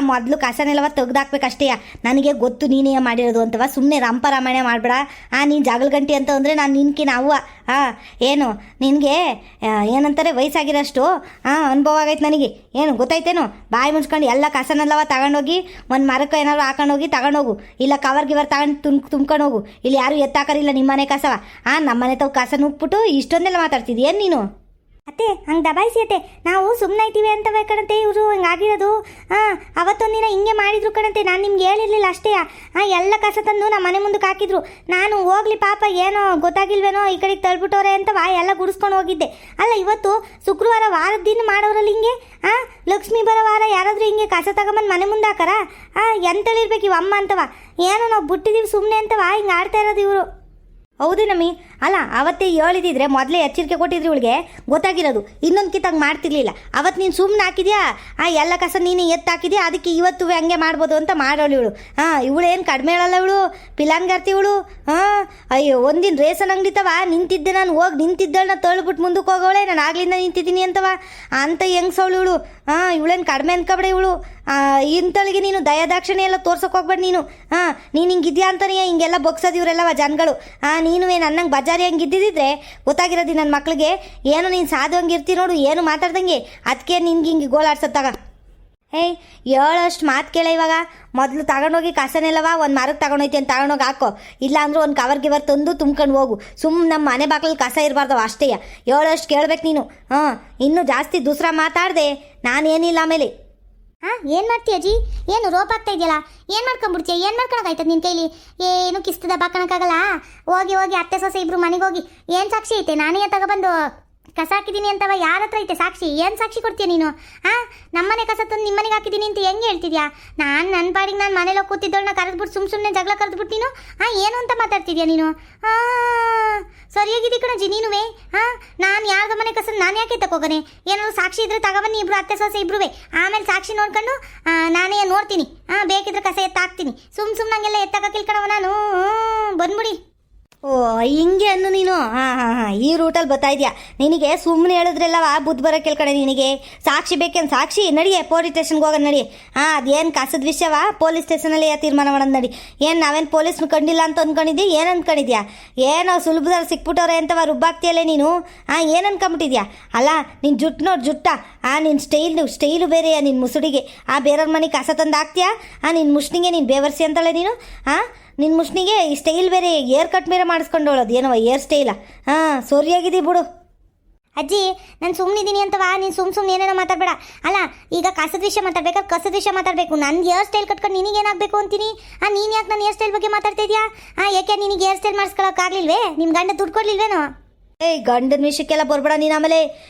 ಮೊದಲು ಕಸನೆಲ್ಲವ ತೆಗ್ದಾಕ್ಬೇಕಷ್ಟೇ. ನನಗೆ ಗೊತ್ತು ನೀನೇ ಮಾಡಿರೋದು ಅಂತವ. ಸುಮ್ಮನೆ ರಂಪರಾಮಾಯಣ ಮಾಡಬೇಡ. ನೀನು ಜಾಗಲ್ ಗಂಟಿ ಅಂತ ಅಂದರೆ ನಾನು ನಿನ್ಕಿನ ಅವ್ವ. ಏನು ನಿನಗೆ ಏನಂತಾರೆ ವಯಸ್ಸಾಗಿರೋಷ್ಟು ಅನುಭವ ಆಗೈತೆ ನನಗೆ. ಏನು ಗೊತ್ತಾಯ್ತೇನು? ಬಾಯಿ ಮುಚ್ಕೊಂಡು ಎಲ್ಲ ಕಸನೆಲ್ಲವ ತಗೊಂಡೋಗಿ ಒಂದು ಮರಕ್ಕೆ ಏನಾದ್ರು ಹಾಕೊಂಡೋಗಿ ತಗೊಂಡೋಗು, ಇಲ್ಲ ಕವರ್ ಗಿವರ್ ತಗೊಂಡು ತುಂಬ್ಕೊಂಡು ಹೋಗು. ಇಲ್ಲಿ ಯಾರು ಎತ್ತಾಕರಿಲ್ಲ ನಿಮ್ಮನೆ ಕಸವ. ನಮ್ಮನೆ ತಾವು ಕಸ ನುಗ್ಬಿಟ್ಟು ಇಷ್ಟೊಂದೆಲ್ಲ ಮಾತಾಡ್ತಿದ್ದೀಯೇನು ನೀನು? ಅತ್ತೆ ಹಂಗೆ ದಬಾಯಿಸಿ ಅತ್ತೆ, ನಾವು ಸುಮ್ಮನೆ ಇದ್ದೀವಿ ಅಂತವೇ ಕಣಂತೆ ಇವರು ಹಿಂಗಾಗಿರೋದು. ಅವತ್ತೊಂದಿನ ಹಿಂಗೆ ಮಾಡಿದ್ರು ಕಣಂತೆ, ನಾನು ನಿಮ್ಗೆ ಹೇಳಿರಲಿಲ್ಲ ಅಷ್ಟೇ. ಎಲ್ಲ ಕಸ ತಂದು ನಮ್ಮ ಮನೆ ಮುಂದಕ್ಕೆ ಹಾಕಿದ್ರು. ನಾನು ಹೋಗ್ಲಿ ಪಾಪ ಏನೋ ಗೊತ್ತಾಗಿಲ್ವೇನೋ ಈ ಕಡೆಗೆ ತಳ್ಬಿಟ್ಟವ್ರೆ ಅಂತವ ಎಲ್ಲ ಗುಡಿಸ್ಕೊಂಡು ಹೋಗಿದ್ದೆ. ಅಲ್ಲ ಇವತ್ತು ಶುಕ್ರವಾರ ವಾರದ ದಿನ ಮಾಡೋರಲ್ಲ ಹಿಂಗೆ. ಲಕ್ಷ್ಮೀ ಬರೋ ವಾರ ಯಾರಾದರೂ ಹಿಂಗೆ ಕಸ ತಗೊಂಬಂದು ಮನೆ ಮುಂದೆ ಹಾಕಾರ? ಎಂತಳಿರ್ಬೇಕು ಇವ ಅಮ್ಮ ಅಂತವ. ಏನೋ ನಾವು ಬಿಟ್ಟಿದ್ದೀವಿ ಸುಮ್ಮನೆ ಅಂತವ ಹಿಂಗೆ ಆಡ್ತಾ ಇರೋದು ಇವರು. ಹೌದು ನಮ್ಮಿ. ಅಲ್ಲ ಅವತ್ತೇ ಹೇಳಿದಿದ್ರೆ ಮೊದಲೇ ಎಚ್ಚರಿಕೆ ಕೊಟ್ಟಿದ್ರಿ ಇವಳಿಗೆ ಗೊತ್ತಾಗಿರೋದು. ಇನ್ನೊಂದು ಕಿತ್ತಂಗೆ ಮಾಡ್ತಿರ್ಲಿಲ್ಲ. ಅವತ್ತು ನೀನು ಸುಮ್ಮನೆ ಹಾಕಿದ್ಯಾ, ಎಲ್ಲ ಕಸ ನೀನು ಎತ್ತಾಕಿದ್ಯಾ, ಅದಕ್ಕೆ ಇವತ್ತು ಹಂಗೆ ಮಾಡ್ಬೋದು ಅಂತ ಮಾಡೋಳು ಇವಳು. ಇವಳು ಏನು ಕಡಿಮೆ ಹೇಳಲ್ಲ ಇವಳು, ಪಿಲಾನ್ಗಾರ್ತಿ ಇವಳು. ಅಯ್ಯೋ ಒಂದಿನ ರೇಷನ್ ಅಂಗಡಿ ತವ ನಿಂತಿದ್ದೆ ನಾನು, ಹೋಗಿ ನಿಂತಿದ್ದಳನ್ನ ತಳ್ಬಿಟ್ಟು ಮುಂದಕ್ಕೆ ಹೋಗೋಳೆ, ನಾನು ಆಗ್ಲಿಂದ ನಿಂತಿದ್ದೀನಿ ಅಂತವ ಅಂತ ಹೆಂಗ್ಸವಳು ಇವಳು. ಇವಳೇನು ಕಡಿಮೆ ಅನ್ಕೊಬೇಡ ಇವಳು. ಇಂಥಳಿಗೆ ನೀನು ದಯಾದಾಕ್ಷಿಣೆ ಎಲ್ಲ ತೋರ್ಸೋಕೆ ಹೋಗ್ಬೇಡ ನೀನು. ನೀನು ಹಿಂಗಿದ್ಯಾ ಅಂತಾನೆ ಹಿಂಗೆಲ್ಲ ಬಗ್ಸೋದು ಇವರೆಲ್ಲವ ಜನಗಳು. ನೀನು ಏನು ಅನ್ನಂಗೆ ಬಜಾರಿ ಹಂಗೆ ಇದ್ದಿದ್ದರೆ ಗೊತ್ತಾಗಿರೋದು ನನ್ನ ಮಕ್ಳಿಗೆ. ಏನೋ ನೀನು ಸಾಧು ಹಂಗೆ ಇರ್ತಿ ನೋಡು, ಏನು ಮಾತಾಡ್ದಂಗೆ. ಅದಕ್ಕೆ ನಿನ್ಗೆ ಹಿಂಗೆ ಗೋಳಾಡ್ಸತ್ತಾಗ. ಹೇಳೋಷ್ಟು ಮಾತು ಕೇಳ. ಇವಾಗ ಮೊದಲು ತಗೊಂಡೋಗಿ ಕಸನೆಲ್ಲವ ಒಂದು ಮರಕ್ಕೆ ತಗೊಂಡೋಯ್ತಿ ಅಂತ ತಗೊಂಡೋಗಿ ಹಾಕೋ, ಇಲ್ಲ ಅಂದ್ರೆ ಒಂದು ಕವರ್ ಗಿವರ್ ತಂದು ತುಂಬ್ಕೊಂಡು ಹೋಗು. ಸುಮ್ಮನೆ ನಮ್ಮ ಮನೆ ಬಾಗಿಲಲ್ಲಿ ಕಸ ಇರಬಾರ್ದವ ಅಷ್ಟೇ. ಹೇಳೋಷ್ಟು ಕೇಳ್ಬೇಕು ನೀನು. ಇನ್ನೂ ಜಾಸ್ತಿ ದೂಸರ ಮಾತಾಡ್ದೆ ನಾನೇನಿಲ್ಲ ಆಮೇಲೆ. ಏನು ಮಾಡ್ತೀಯ ಅಜ್ಜಿ? ಏನು ರೋಪ್ ಆಗ್ತಾ ಇದೆಯಲ್ಲ, ಏನು ಮಾಡ್ಕೊಂಡ್ಬಿಡ್ತೀಯ? ಏನು ಮಾಡ್ಕೊಳಕಾಯ್ತದ ನಿನ್ನ ಕೈಲಿ? ಏನು ಕಿಸ್ತದ ಬಾಕಣಕ್ಕಾಗಲ್ಲ. ಹೋಗಿ ಅತ್ತೆ ಸೊಸೆ ಇಬ್ರು ಮನೆಗೆ ಹೋಗಿ ಏನು ಸಾಕ್ಷಿ ಐತೆ? ನಾನೇ ತಗೊಬಂದು ಕಸ ಹಾಕಿದ್ದೀನಿ ಅಂತವ ಯಾರ ಹತ್ರ ಐತೆ ಸಾಕ್ಷಿ? ಏನು ಸಾಕ್ಷಿ ಕೊಡ್ತೀಯ ನೀನು? ನಮ್ಮನೆ ಕಸ ತಂದು ನಿಮ್ಮನೆಗೆ ಹಾಕಿದ್ದೀನಿ ಅಂತ ಹೆಂಗೆ ಹೇಳ್ತಿದ್ಯಾ? ನಾನು ನನ್ನ ಪಾಡಿಗೆ ನಾನು ಮನೇಲಿ ಕೂತಿದ್ದವಳನ್ನ ಕರೆದ್ಬಿಟ್ಟು ಸುಮ್ಮನೆ ಜಗಳ ಕರೆದ್ಬಿಟ್ಟು ನೀನು ಏನು ಅಂತ ಮಾತಾಡ್ತಿದ್ಯಾ ನೀನು? ಸರಿಯಾಗಿದ್ದಿ ಕಣಜ್ಜಿ ನೀನುವೇ. ನಾನು ಯಾರ್ದು ಮನೆ ಕಸ ನಾನು ಯಾಕೆ ತಗೋಗನೆ? ಏನಾದ್ರು ಸಾಕ್ಷಿ ಇದ್ರೆ ತಗೊಬನ್ನಿ ಇಬ್ರು ಅತ್ತೆ ಸೊಸೆ ಇಬ್ರುವೆ. ಆಮೇಲೆ ಸಾಕ್ಷಿ ನೋಡ್ಕೊಂಡು ನಾನೇ ನೋಡ್ತೀನಿ. ಬೇಕಿದ್ರೆ ಕಸ ಎತ್ತಾಕ್ತೀನಿ. ಸುಮ್ಮನಂಗೆಲ್ಲ ಎತ್ತಾಕಿಲ್ ಕಣವ ನಾನು. ಬಂದ್ಬಿಡಿ. ಹಿಂಗೆ ಅನ್ನು ನೀನು. ಈ ರೂಟಲ್ಲಿ ಬರ್ತಾ ಇದೆಯಾ? ನಿನಗೆ ಸುಮ್ಮನೆ ಹೇಳಿದ್ರೆಲ್ಲವ ಬುದ್ಧಿ ಬರೋ ಕೇಳ್ಕಡೆ. ನಿನಗೆ ಸಾಕ್ಷಿ ಬೇಕೇನು? ಸಾಕ್ಷಿ ನಡಿಯೇ ಪೊಲೀಸ್ ಸ್ಟೇಷನ್ಗೆ ಹೋಗೋಣ ನಡಿ. ಅದೇನು ಕಸದ ವಿಷಯವ ಪೊಲೀಸ್ ಸ್ಟೇಷನಲ್ಲಿ ತೀರ್ಮಾನ ಮಾಡೋದು ನಡಿ. ಏನು ನಾವೇನು ಪೊಲೀಸ್ನ ಕಂಡಿಲ್ಲ ಅಂತ ಅಂದ್ಕೊಂಡಿದ್ಯಾ? ಏನು ಅಂದ್ಕೊಂಡಿದ್ಯಾ? ಏನೋ ಸುಲಭದಲ್ಲಿ ಸಿಕ್ಬಿಟ್ಟವ್ರೆ ಅಂತವ ರುಬ್ಬಾಕ್ತಿಯಲ್ಲೇ ನೀನು. ಏನು ಅನ್ಕೊಂಬಿಟ್ಟಿದ್ಯಾ? ಅಲ್ಲ ನಿನ್ನ ಜುಟ್ಟು ನೋಡಿ ಜುಟ್ಟ. ನಿನ್ನ ಸ್ಟೈಲು ಬೇರೆಯಾ ನಿನ್ನ ಮುಸುಡಿಗೆ. ಬೇರೆಯವ್ರ ಮನೆಗೆ ಕಸ ತಂದು ಹಾಕ್ತೀಯಾ? ನಿನ್ನ ಮುಷ್ಣಿಗೆ ನೀನು ಬೇವರ್ಸಿ ಅಂತಾಳೆ ನೀನು. ನಿನ್ನ ಮುಷ್ಣಿಗೆ ಈ ಸ್ಟೈಲ್ ಬೇರೆ, ಏರ್ ಕಟ್ ಬೇರೆ ಮಾಡಿಸ್ಕೊಂಡೋಳೋದು ಏನವ ಏರ್ ಸ್ಟೈಲ. ಸರಿಯಾಗಿದ್ದೀ ಬಿಡು. ಅಜ್ಜಿ ನಾನು ಸುಮ್ಮನಿದ್ದೀನಿ ಅಂತವಾ, ನೀನು ಸುಮ್ಮನೆ ಏನೇನೋ ಮಾತಾಡಬೇಡ. ಅಲ್ಲ ಈಗ ಕಸದ ವಿಷಯ ಮಾತಾಡ್ಬೇಕಾದ್ರೆ ಕಸದ ವಿಷಯ ಮಾತಾಡಬೇಕು. ನನ್ನ ಹೇರ್ ಸ್ಟೈಲ್ ಕಟ್ಕೊಂಡು ನಿನಗೇನಾಗಬೇಕು ಅಂತೀನಿ? ನೀನು ಯಾಕೆ ನನ್ನ ಹೇರ್ ಸ್ಟೈಲ್ ಬಗ್ಗೆ ಮಾತಾಡ್ತಾ ಇದೆಯಾ? ಯಾಕೆ ನಿನಗೆ ಹೇರ್ ಸ್ಟೈಲ್ ಮಾಡಿಸ್ಕೊಳಕ್ಕಾಗಲಿಲ್ವೇ? ನಿಮ್ಮ ಗಂಡ ದುಡ್ಡು ಕೊಡಲಿಲ್ವೇನೋ? ಗಂಡನ ವಿಷಯಕ್ಕೆಲ್ಲ ಬರ್ಬೇಡ ನೀನು. ಆಮೇಲೆ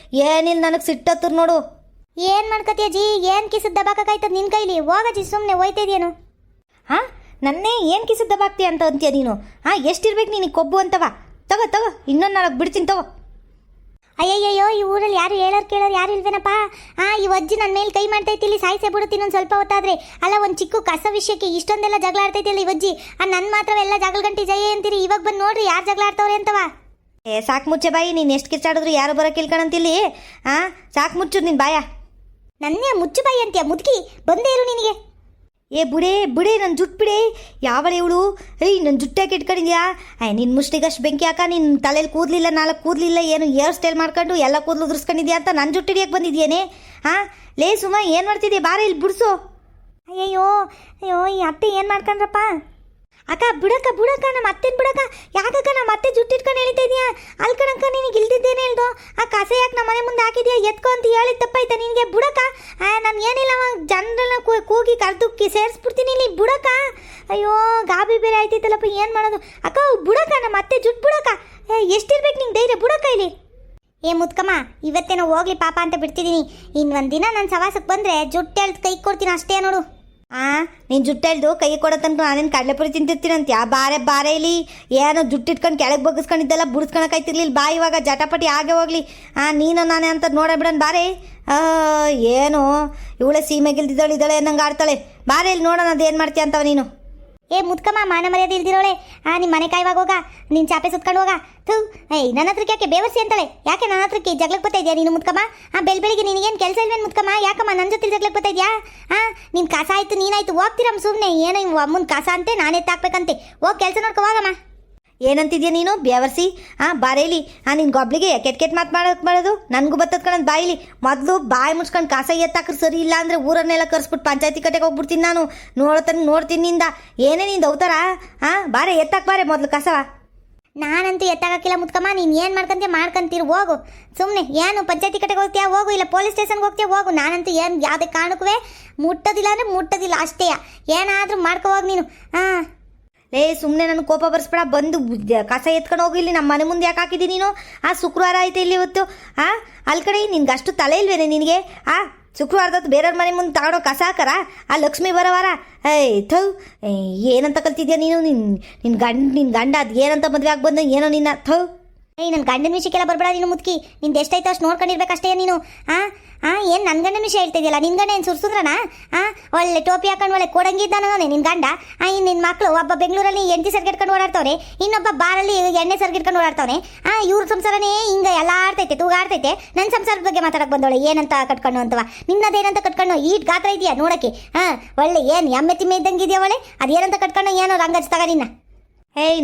ಏನಿಲ್ಲ ನನಗೆ ಸಿಟ್ಟತ್ತರು ನೋಡು. ಏನು ಮಾಡ್ಕತ್ತೀಯ ಅಜ್ಜಿ? ಏನು ಕಿಸದ ದಬಾಕಾಯ್ತದ ನಿನ್ನ ಕೈಲಿ? ಹೋಗಜ್ಜಿ ಸುಮ್ಮನೆ ಹೋಯ್ತಾ ಇದೆಯೇನು? ನನ್ನೇ ಏನು ಕಿಸದ ದಬಾಕ್ತೀಯ ಅಂತ ಅಂತೀಯ ನೀನು? ಎಷ್ಟಿರ್ಬೇಕು ನೀನು ಕೊಬ್ಬು ಅಂತವ? ತಗೋ ಇನ್ನೊಂದು ನಾಲ್ಕು ಬಿಡ್ತೀನಿ ತಗೋ. ಅಯ್ಯಯ್ಯೋ ಈ ಊರಲ್ಲಿ ಯಾರು ಹೇಳೋರು ಕೇಳೋರು ಯಾರು ಇಲ್ವೇನಪ್ಪ? ಈ ಅಜ್ಜಿ ನನ್ನ ಮೇಲೆ ಕೈ ಮಾಡ್ತೈತಿ, ಇಲ್ಲಿ ಸಾಯಿಸೇ ಬಿಡುತ್ತೀನಿ ಒಂದು ಸ್ವಲ್ಪ ಹೊತ್ತಾದ್ರೆ. ಅಲ್ಲ ಒಂದು ಚಿಕ್ಕ ಕಸ ವಿಷಯಕ್ಕೆ ಇಷ್ಟೊಂದೆಲ್ಲ ಜಗಳ ಆಡ್ತೈತಿಲ್ಲ ಈ ಅಜ್ಜಿ. ನನ್ನ ಮಾತ್ರವೆಲ್ಲ ಜಗಳ ಗಂಟೆ ಜಯ ಅಂತೀರಿ. ಇವಾಗ ಬಂದು ನೋಡ್ರಿ ಯಾರು ಜಗಳ ಆಡ್ತವ್ರೆ ಅಂತವ. ಸಾಕು ಮುಚ್ಚೆ ಬಾಯಿ. ನೀನು ಎಷ್ಟು ಕಿಚ್ಚಾಡಿದ್ರು ಯಾರು ಬರೋಕೆ ಇಲ್ಕಣಂತಿಲ್ಲಿ. ಸಾಕು ಮುಚ್ಚು ನಿನ್ನ ಬಾಯ. ನನ್ನೇ ಮುಚ್ಚು ಬಾಯಿ ಅಂತೀಯ ಮುದುಕಿ? ಬಂದೇ ಇರು ನಿನಗೆ. ಬಿಡೆ ನನ್ನ ಜುಟ್ಟು ಬಿಡೆ. ಯಾವಳೆ ಇವಳು? ನನ್ನ ಜುಟ್ಟಾಕೆ ಇಟ್ಕೊಂಡಿದ್ಯಾ? ನಿನ್ನ ಮುಷ್ಟಿಗಷ್ಟು ಬೆಂಕಿ ಹಾಕ. ನಿನ್ನ ತಲೆಯಲ್ಲಿ ಕೂದಲಿಲ್ಲ, ನಾಲ್ಕು ಕೂದಲಿಲ್ಲ, ಏನು ಹೇರ್ ಸ್ಟೈಲ್ ಮಾಡ್ಕೊಂಡು ಎಲ್ಲ ಕೂದಲು ಉದುರಿಸ್ಕೊಂಡಿದ್ಯಾ ಅಂತ ನನ್ನ ಜುಟ್ಟು ಹಿಡಿಯಕ್ಕೆ ಬಂದಿದ್ಯೇನೆ? ಲೇ ಸುಮ್ಮ ಏನು ಮಾಡ್ತಿದ್ಯಾ? ಬಾರ ಇಲ್ಲಿ ಬಿಡಿಸು. ಅಯ್ಯೋ ಈ ಅತ್ತೆ ಏನು ಮಾಡ್ಕೊಂಡ್ರಪ್ಪ? ಅಕ್ಕ ಬಿಡಕ್ಕ ನಮ್ಮ ಅತ್ತೆನ ಬಿಡಕ್ಕ. ಯಾಕಕ್ಕ ನಮ್ಮ ಅತ್ತೆ ಜುಟ್ಟಿಟ್ಕೊಂಡು ಹೇಳ್ತಾ ಇದೀಯಾ? ಅಲ್ಲಿ ಕಣಕ್ಕ ನಿನಗೆ ಇಲ್ದಿದ್ದೇನೆ ಹೇಳ್ದು. ಕಸ ಯಾಕೆ ನಮ್ಮ ಮನೆ ಮುಂದೆ ಹಾಕಿದ್ಯಾ? ಎತ್ಕೊ ಅಂತ ಹೇಳಿದ ತಪ್ಪಾಯ್ತಾ ನಿನಗೆ? ಬುಡಕ್ಕ. ನಾನು ಏನಿಲ್ಲ ಜನರನ್ನ ಕೂಗಿ ಕರೆದು ಸೇರಿಸ್ಬಿಡ್ತೀನಿ ಇಲ್ಲಿ. ಬುಡಕ್ಕ. ಅಯ್ಯೋ ಗಾಬಿ ಬೇರೆ ಆಯ್ತೈತಲ್ಲಪ್ಪ, ಏನು ಮಾಡೋದು? ಅಕ್ಕ ಬುಡಕ್ಕ, ನಮ್ಮ ಅತ್ತೆ ಜುಟ್ಟು ಬುಡಕ್ಕ. ಎಷ್ಟಿರ್ಬೇಕು ನಿಂಗೆ ಧೈರ್ಯ? ಬುಡಕ್ಕ ಇಲ್ಲಿ. ಮುತ್ಕಮ್ಮ ಇವತ್ತೇನೋ ಹೋಗ್ಲಿ ಪಾಪ ಅಂತ ಬಿಡ್ತಿದ್ದೀನಿ. ಇನ್ನೊಂದು ದಿನ ನನ್ನ ಸವಾಸಕ್ಕೆ ಬಂದರೆ ಜುಟ್ಟು ಎಳ್ದು ಕೈ ಕೊಡ್ತೀನಿ ಅಷ್ಟೇ ನೋಡು. ನೀನು ಜುಟ್ಟು ಎಳ್ದು ಕೈ ಕೊಡೋ ತನಕ ನಾನೇನು ಕಡಲೆಪುರಿ ತಿಂತಿರ್ತೀನಂತ್ಯಾ? ಬಾರೆ ಇಲ್ಲಿ. ಏನೋ ಜುಟ್ಟಿಟ್ಕೊಂಡು ಕೆಳಗೆ ಬಗ್ಗಿಸ್ಕೊಂಡಿದ್ದೆಲ್ಲ ಬುಡಿಸ್ಕೊಳಕಾಯ್ತಿರ್ಲಿಲ್ಲ. ಬಾ ಇವಾಗ ಜಟಾಪಟಿ ಹಾಗೆ ಹೋಗ್ಲಿ. ನೀನು ನಾನೇ ಅಂತ ನೋಡಬಿಡೋಣ ಬಾರೆ. ಏನು ಇವಳೆ ಸೀಮೆಗಿಲ್ದಿದ್ದಾಳೆ ಅನ್ನಂಗೆ ಆಡ್ತಾಳೆ. ಬಾರೆ ಇಲ್ಲಿ ನೋಡೋಣ ಅದೇನು ಮಾಡ್ತೀಯ ಅಂತವ ನೀನು. ಏ ಮುದ್ಕಮ್ಮ ಮಾನ ಮರ್ಯಾದೆ ಇಲ್ದಿರೋಳೆ ನಿಮ್ಮ ಮನೆ ಕಾಯುವಾಗ ಹೋಗ ನೀನು ಚಾಪೆ ಸುತ್ಕೊಂಡು ಹೋಗ ಥೂ ಏಯ್ ನನ್ನ ಹತ್ರಕ್ಕೆ ಯಾಕೆ ಬೇವರ್ಸಿ ಅಂತಾಳೆ ಯಾಕೆ ನನ್ನ ಹತ್ರಕ್ಕೆ ಜಗ್ಲಕ್ಕೆ ಬರ್ತಾ ಇದೆಯಾ ನೀನು ಮುದ್ಕಮ್ಮ ಬೆಳಿಗ್ಗೆ ನಿನಗೇನು ಕೆಲಸ ಇಲ್ವೇನು ಮುದ್ಕಮ್ಮ ಯಾಕಮ್ಮ ನನ್ನ ಜೊತೆ ಜಗ್ಲಕ್ಕೆ ಬರ್ತಾ ಇದೆಯಾ ನಿನ್ನ ಕಸ ಆಯ್ತು ನೀನಾಯ್ತು ಹೋಗ್ತೀರಮ್ಮ ಸುಮ್ಮನೆ ಏನೋ ಇವ್ ಅಮ್ಮನ ಕಸ ಅಂತೆ ನಾನೇ ತಾಕ್ಬೇಕಂತೆ ಹೋಗಿ ಕೆಲಸ ನೋಡ್ಕೊ ಹೋಗಮ್ಮ. ಏನಂತಿದ್ಯಾ ನೀನು ಬ್ಯಾವರ್ಸಿ ಬಾರೇಲಿ ನಿನ್ನ ಗೊಬ್ಳಿಗೆ ಕೆಟ್ಟ ಮಾತು ಮಾಡೋದು ನನಗೂ ಬತ್ತದ ಕಣಂದು ಬಾಯಿಲಿ ಮೊದಲು ಬಾಯಿ ಮುಚ್ಕೊಂಡು ಕಾಸ ಎತ್ತಾಕ್ರೆ ಸರಿ ಇಲ್ಲ ಅಂದರೆ ಊರನ್ನೆಲ್ಲ ಕರ್ಸ್ಬಿಟ್ಟು ಪಂಚಾಯತಿ ಕಟ್ಟೆಗೆ ಹೋಗ್ಬಿಡ್ತೀನಿ ನಾನು ನೋಡ್ತೀನಿ ನಿಂದ ಏನೇ ನಿಂದು ಅವತಾರ ಬಾರೆ ಎತ್ತಾಕ್ ಬಾರೆ ಮೊದಲು ಕಸವ. ನಾನಂತೂ ಎತ್ತಾಕಿಲ್ಲ ಮುದ್ಕಮ್ಮ ನೀನು ಏನು ಮಾಡ್ಕೊಂತೀರಿ ಹೋಗು ಸುಮ್ಮನೆ ಏನು ಪಂಚಾಯತಿ ಕಟ್ಟೆಗೆ ಹೋಗ್ತೀಯಾ ಹೋಗು ಇಲ್ಲ ಪೊಲೀಸ್ ಸ್ಟೇಷನ್ಗೆ ಹೋಗ್ತೀಯಾ ಹೋಗು ನಾನಂತೂ ಏನು ಯಾವುದೇ ಕಾರಣಕ್ಕೂ ಮುಟ್ಟೋದಿಲ್ಲ ಅಂದರೆ ಮುಟ್ಟೋದಿಲ್ಲ ಅಷ್ಟೇ ಏನಾದರೂ ಮಾಡ್ಕೊ ಹೋಗಿ ನೀನು ಸುಮ್ಮನೆ ನನ್ನ ಕೋಪ ಬರ್ಸ್ಬೇಡ ಬಂದು ಕಸ ಎತ್ಕೊಂಡು ಹೋಗಿಲ್ಲಿ ನಮ್ಮ ಮನೆ ಮುಂದೆ ಯಾಕೆ ಹಾಕಿದ್ದೀನಿ ನೀನು ಶುಕ್ರವಾರ ಐತೆ ಇಲ್ಲಿ ಇವತ್ತು ಅಲ್ಲಿ ಕಡೆ ನಿನ್ಗೆ ಅಷ್ಟು ತಲೆ ಇಲ್ವೇನೆ ನಿನಗೆ ಶುಕ್ರವಾರದತ್ತು ಬೇರೆಯವ್ರ ಮನೆ ಮುಂದೆ ತಗೊಂಡೋ ಕಸ ಹಾಕರ ಲಕ್ಷ್ಮೀ ಬರೋವಾರ ಏನಂತ ಕಲ್ತಿದ್ಯಾ ನೀನು ನಿನ್ನ ಗಂಡ ಅದು ಏನಂತ ಮದುವೆ ಆಗಿ ಬಂದು ಏನೋ ನಿನ್ನ ನನ್ನ ಗಂಡನ ವಿಷಯಕ್ಕೆಲ್ಲ ಬರ್ಬೇಡ ನೀನು ಮುದ್ಕಿ ನಿಂದು ಎಷ್ಟಾಯ್ತು ಅಷ್ಟು ನೋಡ್ಕೊಂಡಿರ್ಬೇಕಷ್ಟೇ ನೀನು ಏನು ನನ್ನ ಗಂಡನ ವಿಷಯ ಹೇಳ್ತಾ ಇದೆಯಲ್ಲ ನಿನ್ನ ಗಂಡ ಏನು ಸುರ್ಸುದ್ರಣ ಒಳ್ಳೆ ಟೋಪಿ ಹಾಕೊಂಡು ಒಳ್ಳೆ ಕೊಡಂಗಿದ್ದಾನೆ ನಿನ್ನ ಗಂಡ ನಿನ್ನ ಮಕ್ಕಳು ಒಬ್ಬ ಬೆಂಗಳೂರಲ್ಲಿ ಎಂಟಿ ಸರ್ಗಿಟ್ಕೊಂಡು ಓಡಾಡ್ತವ್ರೆ ಇನ್ನೊಬ್ಬ ಬಾರಲ್ಲಿ ಎಣ್ಣೆ ಸರ್ಗಿಟ್ಕೊಂಡು ಓಡಾಡ್ತವ್ನೆ ಇವ್ರ ಸಂಸಾರನೇ ಹಿಂಗೆ ಎಲ್ಲ ಆಡ್ತೈತೆ ತೂಗಾಡ್ತೈತೆ ನನ್ನ ಸಂಸಾರದ ಬಗ್ಗೆ ಮಾತಾಡಕ್ಕೆ ಬಂದವಳೆ ಏನಂತ ಕಟ್ಕೊಂಡು ಅಂತವ ನಿನ್ನದೇನಂತ ಕಟ್ಕೊಂಡು ಈಟ್ ಗಾತ್ರ ಇದೆಯಾ ನೋಡಕ್ಕೆ ಒಳ್ಳೆ ಏನು ಎಮ್ಮೆ ತಿಮ್ಮೆ ಇದ್ದಂಗೆ ಇದೆಯಾ ಒಳ್ಳೆ ಅದೇನಂತ ಕಟ್ಕೊಂಡು ಏನೋ ರಂಗಜ್ ತಗ ನಿನ್ನ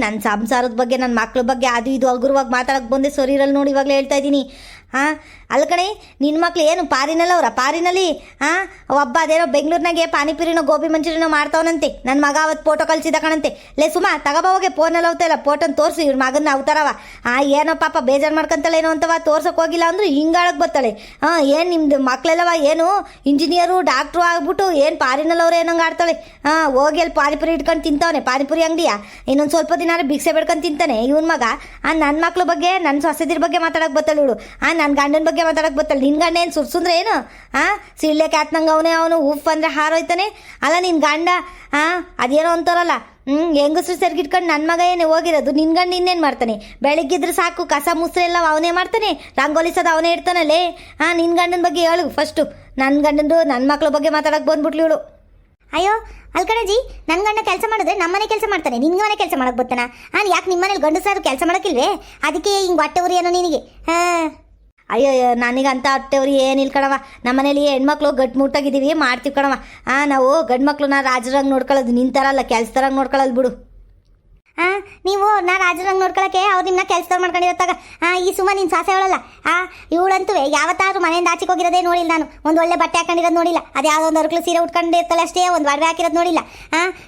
ನನ್ನ ಸಂಸಾರದ ಬಗ್ಗೆ ನನ್ನ ಮಕ್ಳ ಬಗ್ಗೆ ಅದು ಇದು ಹಗುರವಾಗಿ ಮಾತಾಡಕ್ಕೆ ಬಂದೆ ಸರಿ ಇರಲ್ಲ ನೋಡಿ ಇವಾಗಲೇ ಹೇಳ್ತಾ ಇದ್ದೀನಿ ಅಲ್ಲ ಕಣೆ ನಿನ್ನ ಮಕ್ಳು ಏನು ಪಾರಿನಲ್ಲ ಅವರ ಪಾರಿನಲ್ಲಿ ಒಬ್ಬ ಅದೇನೋ ಬೆಂಗಳೂರಿನಾಗೆ ಪಾನಿಪುರಿನೋ ಗೋಬಿ ಮಂಚೂರಿನೋ ಮಾಡ್ತಾವನಂತೆ ನನ್ನ ಮಗ ಅವತ್ತು ಫೋಟೋ ಕಳಿಸಿದ ಕಣಂತೆ ಸುಮಾ ತಗೋಬೋಗೆ ಫೋನಲ್ಲಿ ಹೋಗ್ತಾಯಿಲ್ಲ ಫೋಟೋನ ತೋರಿಸು ಇವ್ರ ಮಗನ ಅವತಾರವ ಏನೋ ಪಾಪ ಬೇಜಾರು ಮಾಡ್ಕೊಂತಾಳೆ ಏನೋ ಅಂತವ ತೋರ್ಸೋಕೆ ಹೋಗಿಲ್ಲ ಅಂದ್ರೆ ಹಿಂಗಾಳಕ್ಕೆ ಬರ್ತಾಳೆ ಏನು ನಿಮ್ದು ಮಕ್ಳೆಲ್ಲವ ಏನು ಇಂಜಿನಿಯರು ಡಾಕ್ಟ್ರು ಆಗ್ಬಿಟ್ಟು ಏನು ಪಾರಿನಲ್ಲವ್ರು ಏನಂಗೆ ಆಡ್ತಾಳೆ ಹೋಗಿ ಅಲ್ಲಿ ಪಾನಿಪುರಿ ಇಟ್ಕೊಂಡು ತಿಂತಾವನೆ ಪಾನಿಪುರಿ ಅಂಗಡಿಯ ಇನ್ನೊಂದು ಸ್ವಲ್ಪ ದಿನ ಭಿಕ್ಷೆ ಬೇಡ್ಕೊಂಡು ತಿಂತಾನೆ ಇವನ ಮಗ ನನ್ನ ಮಕ್ಳ ಬಗ್ಗೆ ನನ್ನ ಸೊಸೆದಿರ ಬಗ್ಗೆ ಮಾತಾಡಕ್ಕೆ ಬರ್ತಾಳೆ ಇವಳು ನನ್ನ ಗಂಡನ ಬಗ್ಗೆ ಮಾತಾಡಕ್ಕೆ ಬರ್ತಾಳೆ ನಿನ್ನ ಗಂಡ ಏನು ಸುರ್ಸುಂದ್ರೆ ಏನು ಸಿಳ್ಳೆ ಕ್ಯಾತ್ನಂಗೆ ಅವನು ಉಫ್ ಅಂದರೆ ಹಾರೋಯ್ತಾನೆ ಅಲ್ಲ ನಿನ್ನ ಗಂಡ ಅದೇನೋ ಅಂತಾರಲ್ಲ ಹೆಂಗಸ್ರು ಸೆರ್ಗಿಟ್ಕೊಂಡು ನನ್ನ ಮಗ ಏನೇ ಹೋಗಿರೋದು ನಿನ್ನ ಗಂಡ ಇನ್ನೇನು ಮಾಡ್ತಾನೆ ಬೆಳಗ್ಗಿದ್ರೆ ಸಾಕು ಕಸ ಮುಸ್ರೆ ಎಲ್ಲ ಅವನೇ ಮಾಡ್ತಾನೆ ರಂಗೋಲಿ ಸದ ಅವನೇ ಇಡ್ತಾನಲ್ಲೇ ನಿನ್ನ ಗಂಡನ ಬಗ್ಗೆ ಹೇಳು ಫಸ್ಟು ನನ್ನ ಗಂಡಂದು ನನ್ನ ಮಕ್ಳ ಬಗ್ಗೆ ಮಾತಾಡಕ್ಕೆ ಬಂದ್ಬಿಟ್ಲು ಇವಳು ಅಯ್ಯೋ ಅಲ್ಕಣಜಿ ನನ್ನ ಗಂಡ ಕೆಲಸ ಮಾಡಿದ್ರೆ ನಮ್ಮನೆ ಕೆಲಸ ಮಾಡ್ತಾನೆ ನಿನ್ಗೆ ಮನೆ ಕೆಲಸ ಮಾಡಕ್ಕೆ ಬರ್ತಾನ ಯಾಕೆ ನಿಮ್ಮನೇಲಿ ಗಂಡಸಾರು ಕೆಲಸ ಮಾಡೋಕ್ಕಿಲ್ವೇ ಅದಕ್ಕೆ ಹಿಂಗೆ ಹೊಟ್ಟೆ ಉರಿ ಏನೋ ನಿನಗೆ ಅಯ್ಯೋ ನನಗಂತ ಹೊಟ್ಟೆವ್ರಿ ಏನಿಲ್ಲ ಕಣವ ನಮ್ಮನೇಲಿ ಹೆಣ್ಮಕ್ಳು ಗಟ್ಟು ಮುಟ್ಟಾಗಿದ್ದೀವಿ ಮಾಡ್ತೀವಿ ಕಣವ ನಾವು ಗಂಡು ಮಕ್ಳನ್ನ ರಾಜರಂಗೆ ನೋಡ್ಕೊಳ್ಳೋದು ನಿನ್ನ ಥರ ಅಲ್ಲ ಕೆಲ್ಸದಂಗೆ ನೋಡ್ಕೊಳ್ಳೋದು ಬಿಡು ನೀವು ನಾ ರಾಜರಂಗೆ ನೋಡ್ಕೊಳಕ್ಕೆ ಅವ್ರು ನಿಮ್ಮನ್ನ ಕೆಲಸದವ್ರು ಮಾಡ್ಕೊಂಡಿರತ್ತಾಗ ಈ ಸುಮ್ಮ ನಿನ್ನ ಸಾಸೆ ಹೇಳಲ್ಲ ಇವಳಂತೂ ಯಾವತ್ತಾದ್ರೂ ಮನೆಯಿಂದ ಆಚೆಗೆ ಹೋಗಿರೋದೇ ನೋಡಿಲ್ಲ ನಾನು ಒಂದು ಒಳ್ಳೆ ಬಟ್ಟೆ ಹಾಕೊಂಡಿರೋದು ನೋಡಿಲ್ಲ ಅದು ಯಾವುದೋ ಒಂದು ಅರ್ಕಲು ಸೀರೆ ಉಟ್ಕೊಂಡಿರ್ತಾಳೆ ಅಷ್ಟೇ ಒಂದು ಒಡವೆ ಹಾಕಿರೋದು ನೋಡಿಲ್ಲ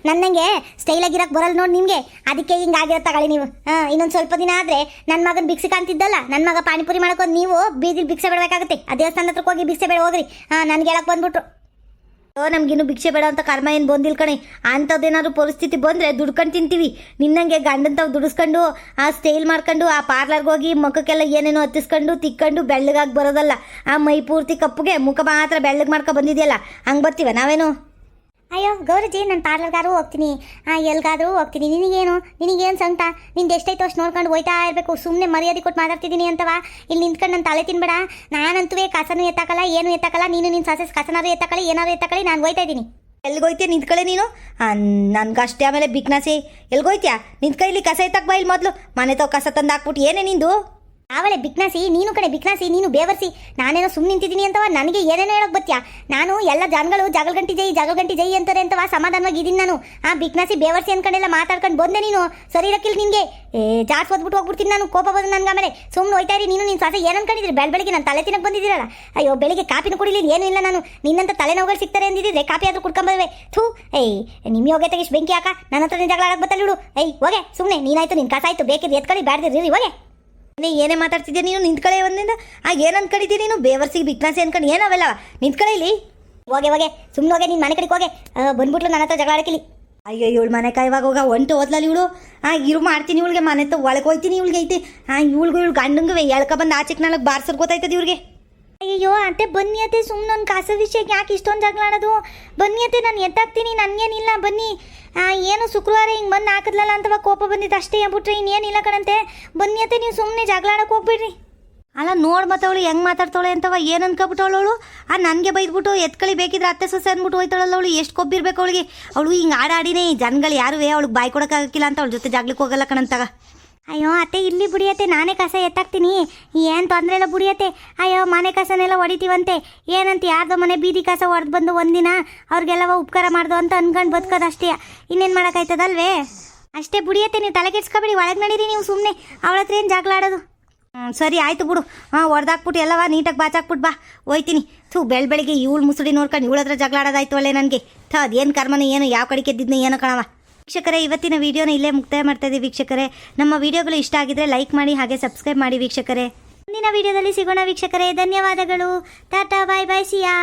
ನನ್ನಂಗೆ ಸ್ಟೈಲಾಗಿರೋಕ್ಕೆ ಬರಲ್ಲ ನೋಡಿ ನಿಮಗೆ ಅದಕ್ಕೆ ಹಿಂಗೆ ಆಗಿರೋ ತಗೊಳ್ಳಿ ನೀವು ಇನ್ನೊಂದು ಸ್ವಲ್ಪ ದಿನ ಆದರೆ ನನ್ನ ಮಗನ ಭಿಕ್ಷೆ ಕಾಣ್ತಿದ್ದಲ್ಲ ನನ್ನ ಮಗ ಪಾನಿಪುರಿ ಮಾಡ್ಕೊಂಡು ನೀವು ಬೀದಿಲಿ ಭಿಕ್ಷೆ ಬೇಡಬೇಕಾಗುತ್ತೆ ಆ ದೇವಸ್ಥಾನದ ಹತ್ರಕ್ಕೆ ಹೋಗಿ ಭಿಕ್ಷೆ ಬೇಡ ಹೋಗ್ರಿ ನನಗೆ ಹೇಳಕ್ಕೆ ಬಂದ್ಬಿಟ್ರು ನಮಗಿನ್ನು ಭಿಕ್ಷೆ ಬೇಡ ಅಂತ ಕರ್ಮ ಏನು ಬಂದಿಲ್ಲ ಕಣೆ ಅಂಥದ್ದೇನಾದ್ರು ಪರಿಸ್ಥಿತಿ ಬಂದರೆ ದುಡ್ಕೊಂಡು ತಿಂತೀವಿ ನಿನ್ನಂಗೆ ಗಂಡನ್ ತಾವು ದುಡಿಸ್ಕೊಂಡು ಸ್ಟೈಲ್ ಮಾಡ್ಕೊಂಡು ಪಾರ್ಲರ್ಗೆ ಹೋಗಿ ಮುಖಕ್ಕೆಲ್ಲ ಏನೇನೋ ಹತ್ತಿಸ್ಕೊಂಡು ತಿಕ್ಕೊಂಡು ಬೆಳ್ಳಗಾಗಿ ಬರೋದಲ್ಲ ಮೈ ಪೂರ್ತಿ ಕಪ್ಪುಗೆ ಮುಖ ಮಾತ್ರ ಬೆಳ್ಳಗೆ ಮಾಡ್ಕೊ ಬಂದಿದೆಯಲ್ಲ ಹಂಗೆ ಬರ್ತೀವ ನಾವೇನು ಅಯ್ಯೋ ಗೌರಜಿ ನಾನು ಪಾರ್ಲರ್ಗಾರು ಹೋಗ್ತೀನಿ ಎಲ್ಗಾದರೂ ಹೋಗ್ತೀನಿ ನಿನಗೇನು ಸಂಕಟ ನಿಂದು ಎಷ್ಟೈತೋ ಅಷ್ಟು ನೋಡ್ಕೊಂಡು ಹೋಯ್ತಾ ಇರಬೇಕು ಸುಮ್ಮನೆ ಮರ್ಯಾದೆ ಕೊಟ್ಟು ಮಾತಾಡ್ತಿದ್ದೀನಿ ಅಂತವ ಇಲ್ಲಿ ನಿಂತ್ಕೊಂಡು ನಾನು ತಲೆ ತಿನ್ಬೇಡ ನಾನಂತೂ ಕಸನೂ ಎತ್ತಾಕಲ್ಲ ಏನು ಎತ್ತಾಕಲ್ಲ ನೀನು ನಿನ್ನ ಸಸೆ ಕಸನಾರು ಎತ್ತಾಕಳಿ ಏನಾದ್ರು ಎತ್ತಾಕಳಿ ನಾನು ಹೋಯ್ತಾ ಇದ್ದೀನಿ ಎಲ್ಗೋಯ್ತೀಯ ನಿಂತ್ಕೊಳ್ಳಿ ನೀನು ನನ್ಗಷ್ಟೇ ಆಮೇಲೆ ಬಿಕ್ನಾಸಿ ಎಲ್ಗೋಯ್ತೀಯಾ ನಿಂತ್ಕ ಇಲ್ಲಿ ಕಸ ಎತ್ತಕ್ಕೆ ಬಾ ಇಲ್ಲಿ ಮೊದಲು ಮನೆ ತಾವು ಕಸ ತಂದು ಹಾಕ್ಬಿಟ್ಟು ಏನೇ ನಿಂದು ಅವಳೆ ಬಿಕ್ನಾಸಿ ನೀನು ಕಡೆ ಬಿಕ್ನಾಸಿ ನೀನು ಬೇವರ್ಸಿ ನಾನೇನೋ ಸುಮ್ಮನೆ ನಿಂತಿದ್ದೀನಿ ಅಂತವ ನನಗೆ ಏನೇನೋ ಹೇಳೋಕೆ ಬತ್ತೀಯಾ ನಾನು ಎಲ್ಲ ಜನಗಳು ಜಗಳಗಂಟಿ ಜೈ ಅಂತಾರೆ ಅಂತವ ಸಮಾಧಾನವಾಗಿ ಇದ್ದೀನಿ ನಾನು ಬಿಕ್ನಾಸಿ ಬೇವರ್ಸಿ ಅನ್ಕೊಂಡೆಲ್ಲ ಮಾತಾಡ್ಕೊಂಡು ಬಂದೆ ನೀನು ಸರಿ ಇರಕ್ಕಿಲ್ಲ ನಿನಗೆ ಜಾಸ್ತಿ ಓದ್ಬಿಟ್ಟು ಹೋಗ್ಬಿಡ್ತೀನಿ ನಾನು ಕೋಪ ಬಂದು ನನಗೆ ಆಮೇಲೆ ಸುಮ್ಮನೆ ಹೋಯ್ತಾ ಇರಿ ನೀನು ನಿನ್ನ ಸಾಸೆ ಏನು ಅನ್ಕೊಂಡಿದ್ರಿ ಬೆಳಗ್ಗೆ ನಾನು ತಲೆ ತಿನ್ನಕ್ಕೆ ಬಂದಿದ್ದೀರಲ್ಲ ಅಯ್ಯೋ ಬೆಳಿಗ್ಗೆ ಕಾಪಿನ ಕುಡಿಲಿಲ್ಲ ಏನೂ ಇಲ್ಲ ನಾನು ನಿನ್ನಂತ ತಲೆನೋವುಗಳು ಸಿಗ್ತಾರೆ ಅಂದಿದ್ದರೆ ಕಾಪಿ ಆದರೂ ಕುಡ್ಕೊಂಬರುವೆ ಥೂ ನಿಮ್ಮ ಹೋಗಿ ತೆಗಿಸ್ ಬೆಂಕಿ ಹಾಕ ನನ್ನ ಹತ್ರ ಜಗಳ ಆಡಕ್ಕೆ ಬತ್ತಲ್ಲ ಹೋಗೆ ಸುಮ್ಮನೆ ನೀನಾಯ್ತು ನಿನ್ನ ಕಸ ಆಯ್ತು ಬೇಕಿದ್ರೆ ಎತ್ಕೊಳ್ಳಿ ಬ್ಯಾಡ್ದಿರಿ ಹೋಗೆ ಏನೇ ಮಾತಾಡ್ತಿದ್ಯಾ ನೀನು ನಿಂತ್ಕಳೆ ಒಂದಿಂದ ಏನು ಅನ್ಕೊಂಡಿದ್ದೀನಿ ನೀನು ಬೇವರ್ಸಿಗೆ ಬಿಕ್ನಾಸಿ ಅನ್ಕೊಂಡು ಏನವೆಲ್ಲ ನಿಂತ್ಕಳೆ ಇಲ್ಲಿ ಹೋಗೆ ಸುಮ್ಮನೆ ಹೋಗಿ ನಿನ್ನ ಮನೆ ಕಡೆಗೆ ಹೋಗೆ ಬಂದ್ಬಿಟ್ಲು ನನ್ನ ಹತ್ರ ಜಗಳ ಆಡಕ್ಕಿಲ್ಲಿ ಅಯ್ಯೋ ಇವಳು ಮನೆ ಕಾಯುವಾಗ ಹೋಗ ಒಂಟು ಓದ್ಲಲ್ಲ ಇವಳು ಇರು ಮಾಡ್ತೀನಿ ಇವಳಿಗೆ ಮನೆ ತ ಒಳಗೆ ಹೋಯ್ತೀನಿ ಇವಳಿಗೆ ಐತಿ ಇವಳು ಗಂಡಂಗೆ ಎಳ್ಕ ಬಂದು ಆಚೆಗೆ ನಾಲ್ಕು ಬಾರ್ಸರ್ ಗೊತ್ತಾಯ್ತದೆ ಇವ್ರಿಗೆ ಅಯ್ಯೋ ಅತ್ತೆ ಬನ್ನಿ ಅತ್ತೆ ಸುಮ್ಮನೆ ಒಂದು ಕಾಸ ವಿಷಯಕ್ಕೆ ಯಾಕೆ ಇಷ್ಟೊಂದು ಜಗಳ ಆಡೋದು ಬನ್ನಿ ಅತ್ತೆ ನಾನು ಎತ್ತಾಕ್ತೀನಿ ನನಗೇನಿಲ್ಲ ಬನ್ನಿ ಏನು ಶುಕ್ರವಾರ ಹಿಂಗೆ ಬಂದು ಹಾಕಿದ್ಲಲ್ಲ ಅಂತವ ಕೋಪ ಬಂದಿದ್ದು ಅಷ್ಟೇ ಹೇಳ್ಬಿಟ್ರೆ ಇನ್ನೇನಿಲ್ಲ ಕಣಂತೆ ಬನ್ನಿ ಅತ್ತೆ ನೀವು ಸುಮ್ಮನೆ ಜಗಳ ಆಡೋಕೆ ಹೋಗ್ಬಿಡ್ರಿ ಅಲ್ಲ ನೋಡಿ ಮತ್ತೆ ಅವಳು ಹೆಂಗೆ ಮಾತಾಡ್ತಾಳೆ ಅಂತವ ಏನು ಅನ್ಕೊಬಿಟ್ಟವಳು ಅವಳು ನನಗೆ ಬೈದ್ಬಿಟ್ಟು ಎತ್ಕಳಿ ಬೇಕಿದ್ರೆ ಅತ್ತೆ ಸೊಸೆ ಅಂದ್ಬಿಟ್ಟು ಹೋಯ್ತಾಳಲ್ಲ ಅವಳು ಎಷ್ಟು ಕೊಬ್ಬಿರ್ಬೇಕು ಅವಳಿಗೆ ಅವಳು ಹಿಂಗೆ ಆಡಾಡಿನೇ ಜನಗಳು ಯಾರು ಅವಳಿಗೆ ಬಾಯಿ ಕೊಡೋಕ್ಕಾಗಕ್ಕಿಲ್ಲ ಅಂತ ಅವಳ ಜೊತೆ ಜಾಗ್ಲಿಕ್ಕೆ ಹೋಗಲ್ಲ ಕಣಂತಾಗ ಅಯ್ಯೋ ಅತ್ತೆ ಇಲ್ಲಿ ಬುಡಿಯತ್ತೆ ನಾನೇ ಕಸ ಎತ್ತಾಕ್ತೀನಿ ಏನು ತೊಂದರೆ ಇಲ್ಲ ಬುಡಿಯತ್ತೆ ಅಯ್ಯೋ ಮನೆ ಕಸನೆಲ್ಲ ಹೊಡಿತೀವಂತೆ ಏನಂತ ಯಾರ್ದೋ ಮನೆ ಬೀದಿ ಕಸ ಹೊಡೆದು ಬಂದು ಒಂದಿನ ಅವ್ರಿಗೆಲ್ಲವ ಉಪಕಾರ ಮಾಡ್ದು ಅಂತ ಅನ್ಕೊಂಡು ಬದುಕೋದು ಅಷ್ಟೇ ಇನ್ನೇನು ಮಾಡೋಕ್ಕಾಯ್ತದಲ್ವೇ ಅಷ್ಟೇ ಬುಡಿಯತ್ತೆ ನೀವು ತಲೆ ಕೆಡ್ಸ್ಕೊಬೇಡಿ ಒಳಗೆ ನಡೀರಿ ನೀವು ಸುಮ್ಮನೆ ಅವಳ ಹತ್ರ ಏನು ಜಗಳ ಆಡೋದು ಸರಿ ಆಯಿತು ಬಿಡು ಹೊಡೆದಾಕ್ಬಿಟ್ಟು ಎಲ್ಲವ ನೀಟಾಗಿ ಬಾಚಾಕ್ಬಿಟ್ಟು ಬಾ ಹೋಯ್ತೀನಿ ಬೆಳಗ್ಗೆ ಇವಳು ಮುಸುಡಿ ನೋಡ್ಕೊಂಡು ಇವಳ ಹತ್ರ ಜಗಳ ಆಡೋದಾಯ್ತು ಒಳ್ಳೆ ನನಗೆ ಅದೇನು ಕರ್ಮನ ಏನು ಯಾವ ಕಡೆಗೆ ಎದ್ದಿದ್ನ ಏನೋ ಕಣವ ವೀಕ್ಷಕರೇ ಇವತ್ತಿನ ವಿಡಿಯೋನ ಇಲ್ಲೇ ಮುಕ್ತಾಯ ಮಾಡ್ತಾ ಇದ್ದೀವಿ ವೀಕ್ಷಕರೇ ನಮ್ಮ ವಿಡಿಯೋಗಳು ಇಷ್ಟ ಆಗಿದ್ರೆ ಲೈಕ್ ಮಾಡಿ ಹಾಗೆ ಸಬ್ಸ್ಕ್ರೈಬ್ ಮಾಡಿ ವೀಕ್ಷಕರೇ ಮುಂದಿನ ವಿಡಿಯೋದಲ್ಲಿ ಸಿಗೋಣ ವೀಕ್ಷಕರೇ ಧನ್ಯವಾದಗಳು ಟಾಟಾ ಬಾಯ್ ಬಾಯ್ ಸಿಯಾ